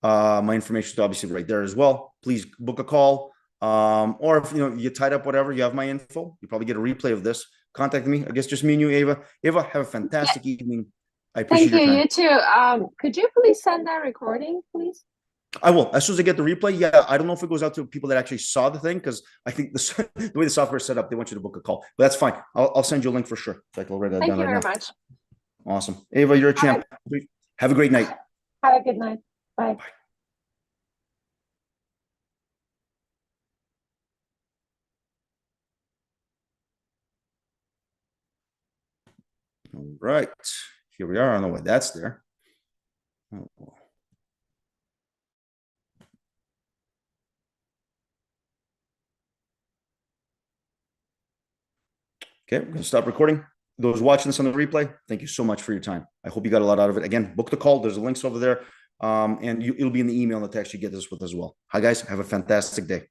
My information is obviously right there as well. Please book a call. Or if you tied up, whatever, you have my info. You probably get a replay of this. Contact me. I guess just me and you, Ava. Ava, have a fantastic evening. I appreciate Thank you. your time. You too. Could you please send that recording, please? I will. As soon as I get the replay, yeah. I don't know if it goes out to people that actually saw the thing, because I think the way the software is set up, they want you to book a call. But that's fine. I'll send you a link for sure. So I'll write that Thank down you right very now. much. Awesome. Ava, you're a champ. Have a great night. Have a good night. Bye. Bye. All right. Here we are. I don't know why that's there. Oh. Okay, we're going to stop recording. Those watching this on the replay, thank you so much for your time. I hope you got a lot out of it. Again, book the call. There's links over there. And it'll be in the email and the text you get this with as well. Hi, guys. Have a fantastic day.